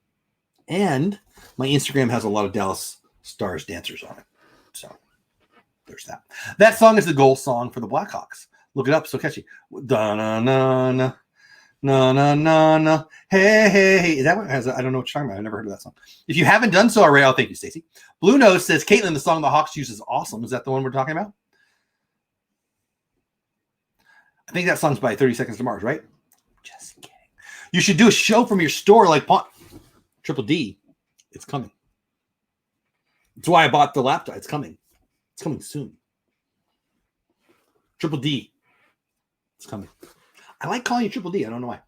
And my Instagram has a lot of Dallas Stars dancers on it. So there's that. That song is the goal song for the Blackhawks. Look it up. So catchy. Da-na-na-na. No, no, no, no. Hey, hey, hey. Is that what? I don't know what you're talking about. I've never heard of that song. If you haven't done so already, thank you, Stacy. Blue Nose says, Caitlin, the song the Hawks use is awesome. Is that the one we're talking about? I think that song's by 30 Seconds to Mars, right? Just kidding. You should do a show from your store like Triple D. It's coming. That's why I bought the laptop. It's coming. It's coming soon. Triple D. It's coming. I like calling you Triple D. I don't know why.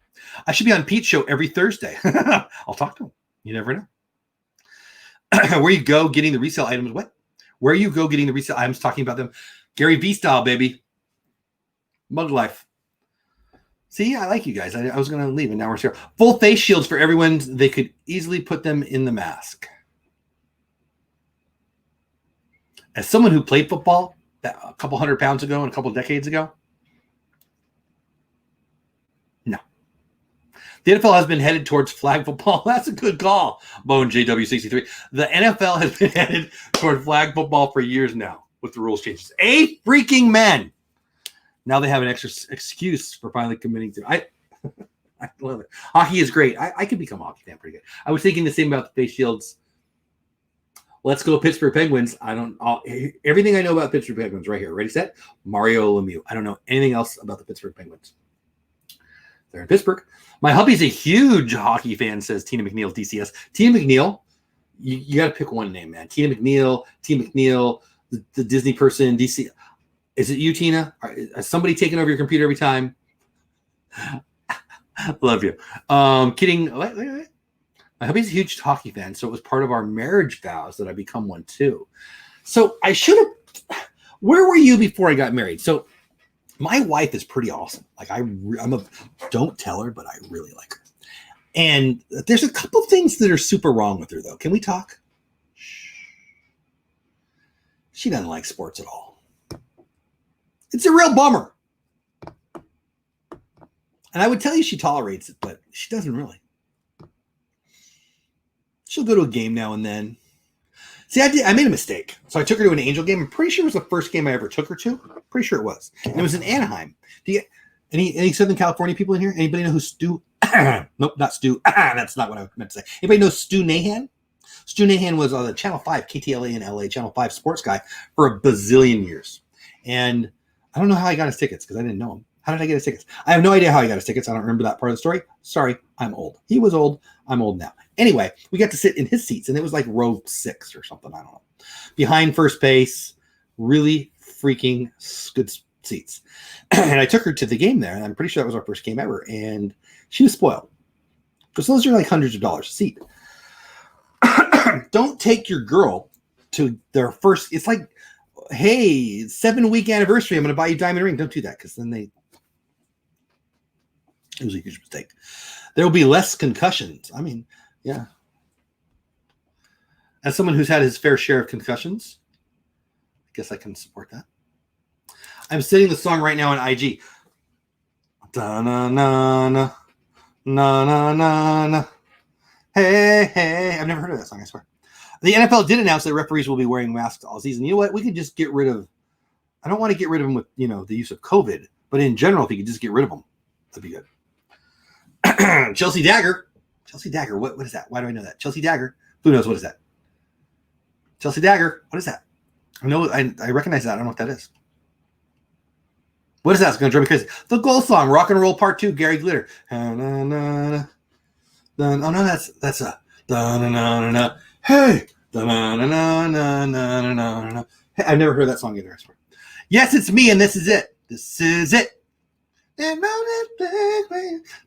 I should be on Pete's show every Thursday. I'll talk to him. You never know. Where you go getting the resale items. What? Where you go getting the resale items, talking about them. Gary V style, baby. Mug life. See, I like you guys. I was going to leave, and now we're here. Full face shields for everyone. They could easily put them in the mask. As someone who played football a couple 100 pounds ago and a couple decades ago, no. The NFL has been headed towards flag football. That's a good call, Bone JW63. The NFL has been headed toward flag football for years now with the rules changes. 8 freaking men. Now they have an extra excuse for finally committing to it. I love it. Hockey is great. I could become a hockey fan pretty good. I was thinking the same about the face shields. Let's go Pittsburgh Penguins. Everything I know about Pittsburgh Penguins right here. Ready, set? Mario Lemieux. I don't know anything else about the Pittsburgh Penguins. They're in Pittsburgh. My hubby's a huge hockey fan, says Tina McNeil, DCS. Tina McNeil, you got to pick one name, man. Tina McNeil, the Disney person, DC. Is it you, Tina? Is somebody taking over your computer every time? Love you. Kidding. Wait. My hubby's a huge hockey fan, so it was part of our marriage vows that I become one too. So I should have. Where were you before I got married? So my wife is pretty awesome. Like don't tell her, but I really like her. And there's a couple things that are super wrong with her, though. Can we talk? She doesn't like sports at all. It's a real bummer. And I would tell you she tolerates it, but she doesn't really. She'll go to a game now and then. See, I made a mistake. So I took her to an Angel game. I'm pretty sure it was the first game I ever took her to. I'm pretty sure it was. And it was in Anaheim. Do you any Southern California people in here? Anybody know who Stu? Nope, not Stu. That's not what I meant to say. Anybody know Stu Nahan? Stu Nahan was on the Channel 5, KTLA in LA, Channel 5 sports guy for a bazillion years. And I don't know how I got his tickets because I didn't know him. How did I get his tickets? I have no idea how I got his tickets. I don't remember that part of the story. Sorry, I'm old. He was old. I'm old now. Anyway, we got to sit in his seats, and it was like row 6 or something. I don't know. Behind first base, really freaking good seats. And I took her to the game there, and I'm pretty sure that was our first game ever. And she was spoiled because those are like hundreds of dollars a seat. Don't take your girl to their first. It's like, hey, 7-week anniversary. I'm going to buy you a diamond ring. Don't do that because then it was a huge mistake. There will be less concussions. I mean, yeah. As someone who's had his fair share of concussions, I guess I can support that. I'm singing the song right now on IG. Da na na na na na na na. Hey, hey. I've never heard of that song, I swear. The NFL did announce that referees will be wearing masks all season. You know what? We could just get rid of. I don't want to get rid of them with the use of COVID, but in general, if you could just get rid of them, that'd be good. Chelsea Dagger. What is that? Why do I know that? Chelsea Dagger. Who knows what is that? Chelsea Dagger. What is that? I know. I recognize that. I don't know what that is. What is that? It's going to drive me crazy. The goal song, Rock and Roll Part 2, Gary Glitter. Oh no, that's a. Da-na-na-na-na. Hey. Da-na-na-na-na-na-na-na. Hey, I've never heard that song either. I swear. Yes, it's me, and this is it. This is it.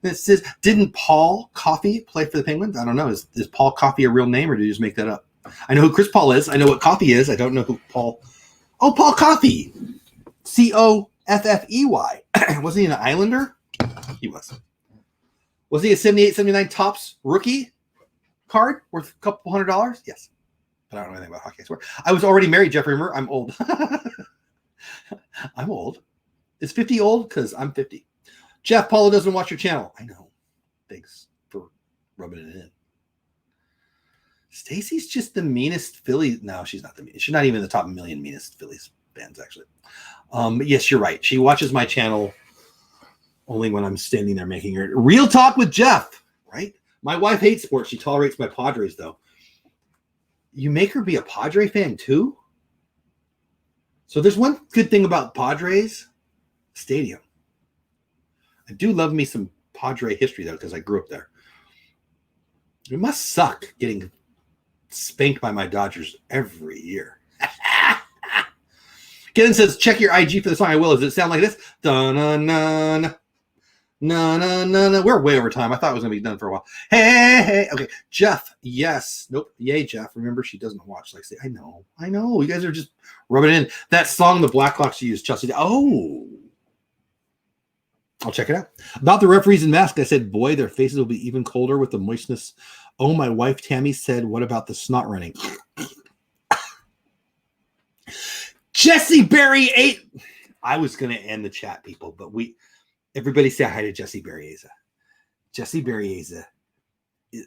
This is. Didn't Paul Coffey play for the Penguins? I don't know. Is Paul Coffey a real name, or did you just make that up? I know who Chris Paul is. I know what Coffey is. I don't know who Paul. Oh, Paul Coffey. Coffey. Wasn't he an Islander? He was. Was he a 78-79 Topps rookie card worth a couple $100? Yes. But I don't know anything about hockey. I swear. I was already married, Jeffrey. Remember? I'm old. I'm old. Is 50 old? Because I'm 50. Jeff, Paula doesn't watch your channel. I know. Thanks for rubbing it in. Stacy's just the meanest Philly. No, she's not the meanest. She's not even in the top million meanest Phillies fans, actually. But yes, you're right. She watches my channel only when I'm standing there making her. Real talk with Jeff, right? My wife hates sports. She tolerates my Padres, though. You make her be a Padre fan, too? So there's one good thing about Padres Stadium. I do love me some Padre history, though, because I grew up there. It must suck getting spanked by my Dodgers every year. Kevin says, check your IG for the song. I will. Does it sound like this? Da-na-na-na. Na-na-na-na. We're way over time. I thought it was going to be done for a while. Hey. Okay. Jeff. Yes. Nope. Yay, Jeff. Remember, she doesn't watch. Like, say, I know. You guys are just rubbing it in. That song the Blackhawks used, Chelsea. Oh. I'll check it out. About the referees and masks, I said, boy, their faces will be even colder with the moistness. Oh, my wife Tammy said, what about the snot running? Jesse Berryeza. I was going to end the chat, people, but everybody say hi to Jesse Berryeza. Jesse Berryeza. I'm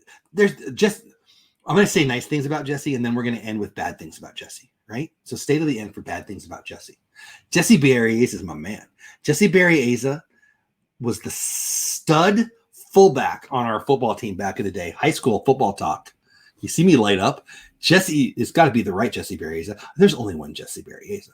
going to say nice things about Jesse, and then we're going to end with bad things about Jesse, right? So stay to the end for bad things about Jesse. Jesse Berryeza is my man. Jesse Berryeza was the stud fullback on our football team back in the day. High school football talk. You see me light up. Jesse, it's got to be the right Jesse Berryeza. There's only one Jesse Berryeza.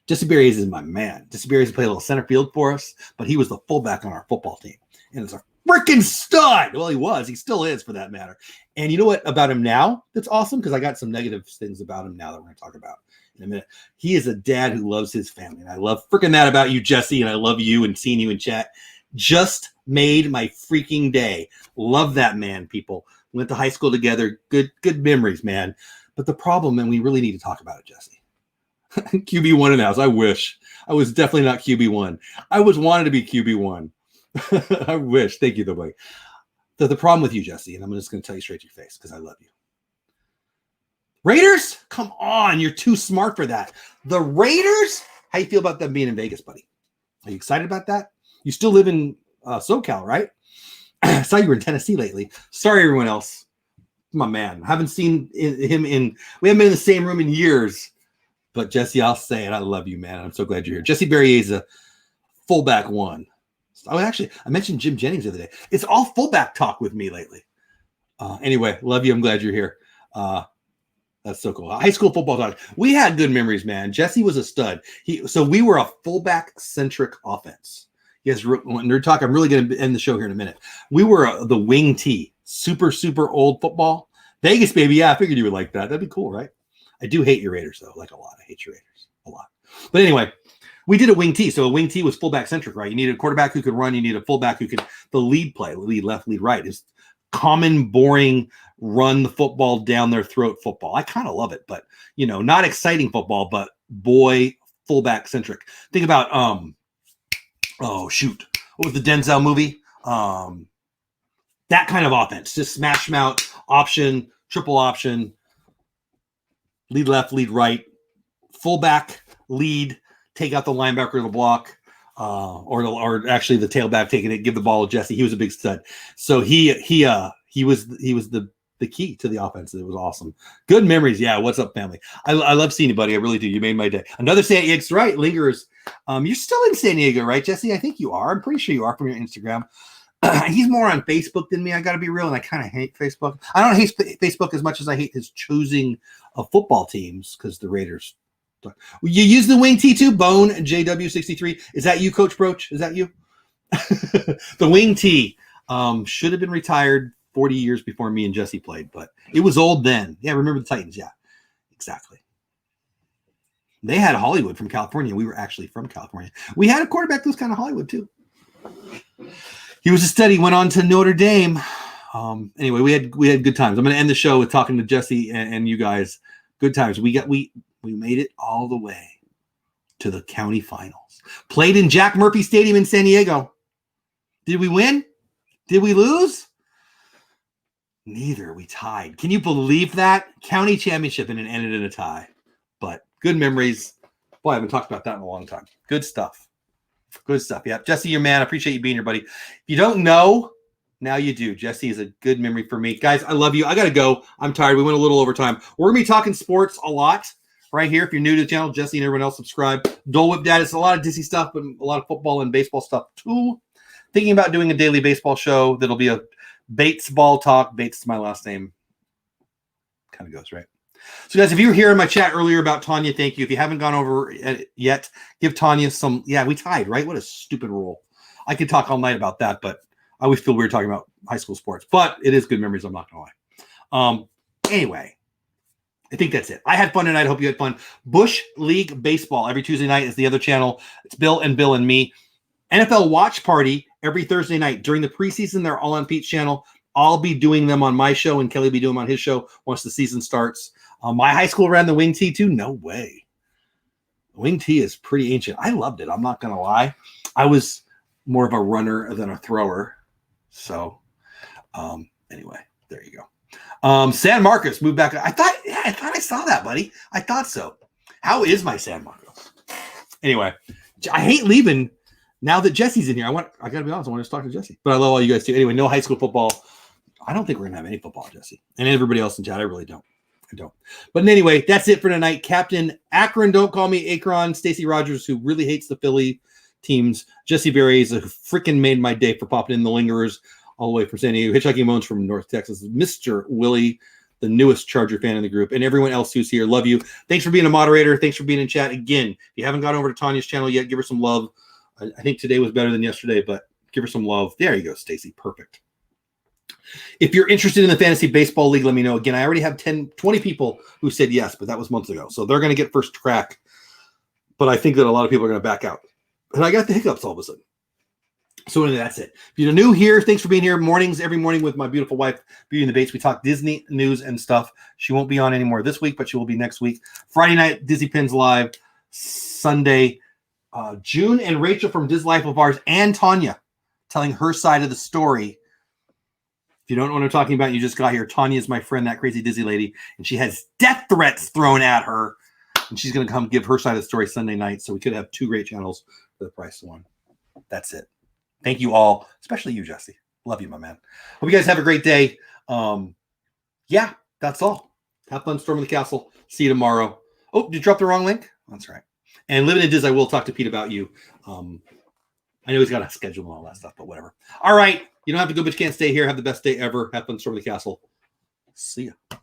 Jesse Berryeza is my man. Jesse Berryeza played a little center field for us, but he was the fullback on our football team. And it's a freaking stud. Well, he was. He still is, for that matter. And you know what about him now that's awesome? Because I got some negative things about him now that we're going to talk about in a minute. He is a dad who loves his family. And I love freaking that about you, Jesse. And I love you and seeing you in chat. Just made my freaking day. Love that man, people. Went to high school together. Good memories, man. But the problem, and we really need to talk about it, Jesse. QB1 in the house. I wish. I was definitely not QB1. I was wanted to be QB1. I wish. Thank you, though, buddy. The problem with you, Jesse, and I'm just going to tell you straight to your face because I love you. Raiders? Come on. You're too smart for that. The Raiders? How you feel about them being in Vegas, buddy? Are you excited about that? You still live in SoCal, right? I saw you were in Tennessee lately. Sorry, everyone else. My man. I haven't seen him we haven't been in the same room in years. But Jesse, I'll say it. I love you, man. I'm so glad you're here. Jesse Berryeza, fullback one. Oh, actually, I mentioned Jim Jennings the other day. It's all fullback talk with me lately. Anyway, love you. I'm glad you're here. That's so cool. High school football talk. We had good memories, man. Jesse was a stud. So we were a fullback-centric offense. Yes, Nerd Talk, I'm really going to end the show here in a minute. We were the wing T. Super, super old football. Vegas, baby. Yeah, I figured you would like that. That'd be cool, right? I do hate your Raiders, though, like a lot. I hate your Raiders a lot. But anyway, we did a wing T. So a wing T was fullback centric, right? You needed a quarterback who could run. You needed a fullback who could the lead play, lead left, lead right. It's common, boring, run the football down their throat football. I kind of love it, but not exciting football, but boy, fullback centric. Think about what was the Denzel movie? That kind of offense, just smash them out, option, triple option. Lead left, lead right, fullback, lead, take out the linebacker of the block, or actually the tailback taking it, give the ball to Jesse. He was a big stud. So he was the key to the offense. It was awesome. Good memories. Yeah. What's up, family? I love seeing you, buddy. I really do. You made my day. Another San Diego's right. Lingers. You're still in San Diego, right, Jesse? I think you are. I'm pretty sure you are from your Instagram. He's more on Facebook than me. I got to be real, and I kind of hate Facebook. I don't hate Facebook as much as I hate his choosing of football teams because the Raiders. You use the wing T too, Bone JW63. Is that you, Coach Broach? Is that you? The wing T should have been retired 40 years before me and Jesse played, but it was old then. Yeah, remember the Titans? Yeah, exactly. They had Hollywood from California. We were actually from California. We had a quarterback that was kind of Hollywood too. He was a stud. He went on to Notre Dame. Anyway, we had good times. I'm going to end the show with talking to Jesse and you guys. Good times. We made it all the way to the county finals. Played in Jack Murphy Stadium in San Diego. Did we win? Did we lose? Neither. We tied. Can you believe that? County championship, and it ended in a tie. But good memories. Boy, I haven't talked about that in a long time. Good stuff. Good stuff. Yeah. Jesse, your man. I appreciate you being here, buddy. If you don't know, now you do. Jesse is a good memory for me. Guys, I love you. I got to go. I'm tired. We went a little over time. We're going to be talking sports a lot right here. If you're new to the channel, Jesse and everyone else, subscribe. Dole Whip Dad. It's a lot of Disney stuff, but a lot of football and baseball stuff too. Thinking about doing a daily baseball show that'll be a Bates ball talk. Bates is my last name. Kind of goes, right? So, guys, if you were here in my chat earlier about Tanya, thank you. If you haven't gone over it yet, give Tanya some. Yeah, we tied, right? What a stupid rule. I could talk all night about that, but I always feel weird talking about high school sports. But it is good memories, I'm not going to lie. Anyway, I think that's it. I had fun tonight. I hope you had fun. Bush League Baseball every Tuesday night is the other channel. It's Bill and me. NFL Watch Party every Thursday night. During the preseason, they're all on Pete's channel. I'll be doing them on my show, and Kelly will be doing them on his show once the season starts. My high school ran the wing tee too. No way. The wing tee is pretty ancient. I loved it. I'm not going to lie. I was more of a runner than a thrower. So anyway, there you go. San Marcos moved back. I thought I saw that, buddy. I thought so. How is my San Marcos? Anyway, I hate leaving now that Jesse's in here. I got to be honest. I want to talk to Jesse, but I love all you guys too. Anyway, no high school football. I don't think we're going to have any football, Jesse. And everybody else in chat, I really don't. I don't. But anyway, that's it for tonight. Captain Akron, don't call me Akron. Stacy Rogers, who really hates the Philly teams. Jesse Berry is a freaking made my day for popping in the lingerers all the way from San Diego. Hitchhiking Moans from North Texas. Mr. Willy, the newest Charger fan in the group, and everyone else who's here. Love you. Thanks for being a moderator. Thanks for being in chat. Again, if you haven't gone over to Tanya's channel yet, give her some love. I think today was better than yesterday, but give her some love. There you go, Stacy. Perfect. If you're interested in the Fantasy Baseball League, let me know. Again, I already have 20 people who said yes, but that was months ago. So they're going to get first crack. But I think that a lot of people are going to back out. And I got the hiccups all of a sudden. So anyway, that's it. If you're new here, thanks for being here. Every morning with my beautiful wife, Beauty and the Bates. We talk Disney news and stuff. She won't be on anymore this week, but she will be next week. Friday night, Disney Pins Live. Sunday, June and Rachel from Diz Life of Ours and Tanya telling her side of the story. If you don't know what I'm talking about, you just got here. Tanya is my friend, that crazy Dizzy lady, and she has death threats thrown at her, and she's going to come give her side of the story Sunday night, so we could have two great channels for the price of one. That's it. Thank you all, especially you, Jesse. Love you, my man. Hope you guys have a great day. Yeah, that's all. Have fun storming the castle. See you tomorrow. Oh, did you drop the wrong link? That's right. And living in Diz, I will talk to Pete about you. I know he's got a schedule and all that stuff, but whatever. All right. You don't have to go, but you can't stay here. Have the best day ever. Have fun storming the castle. See ya.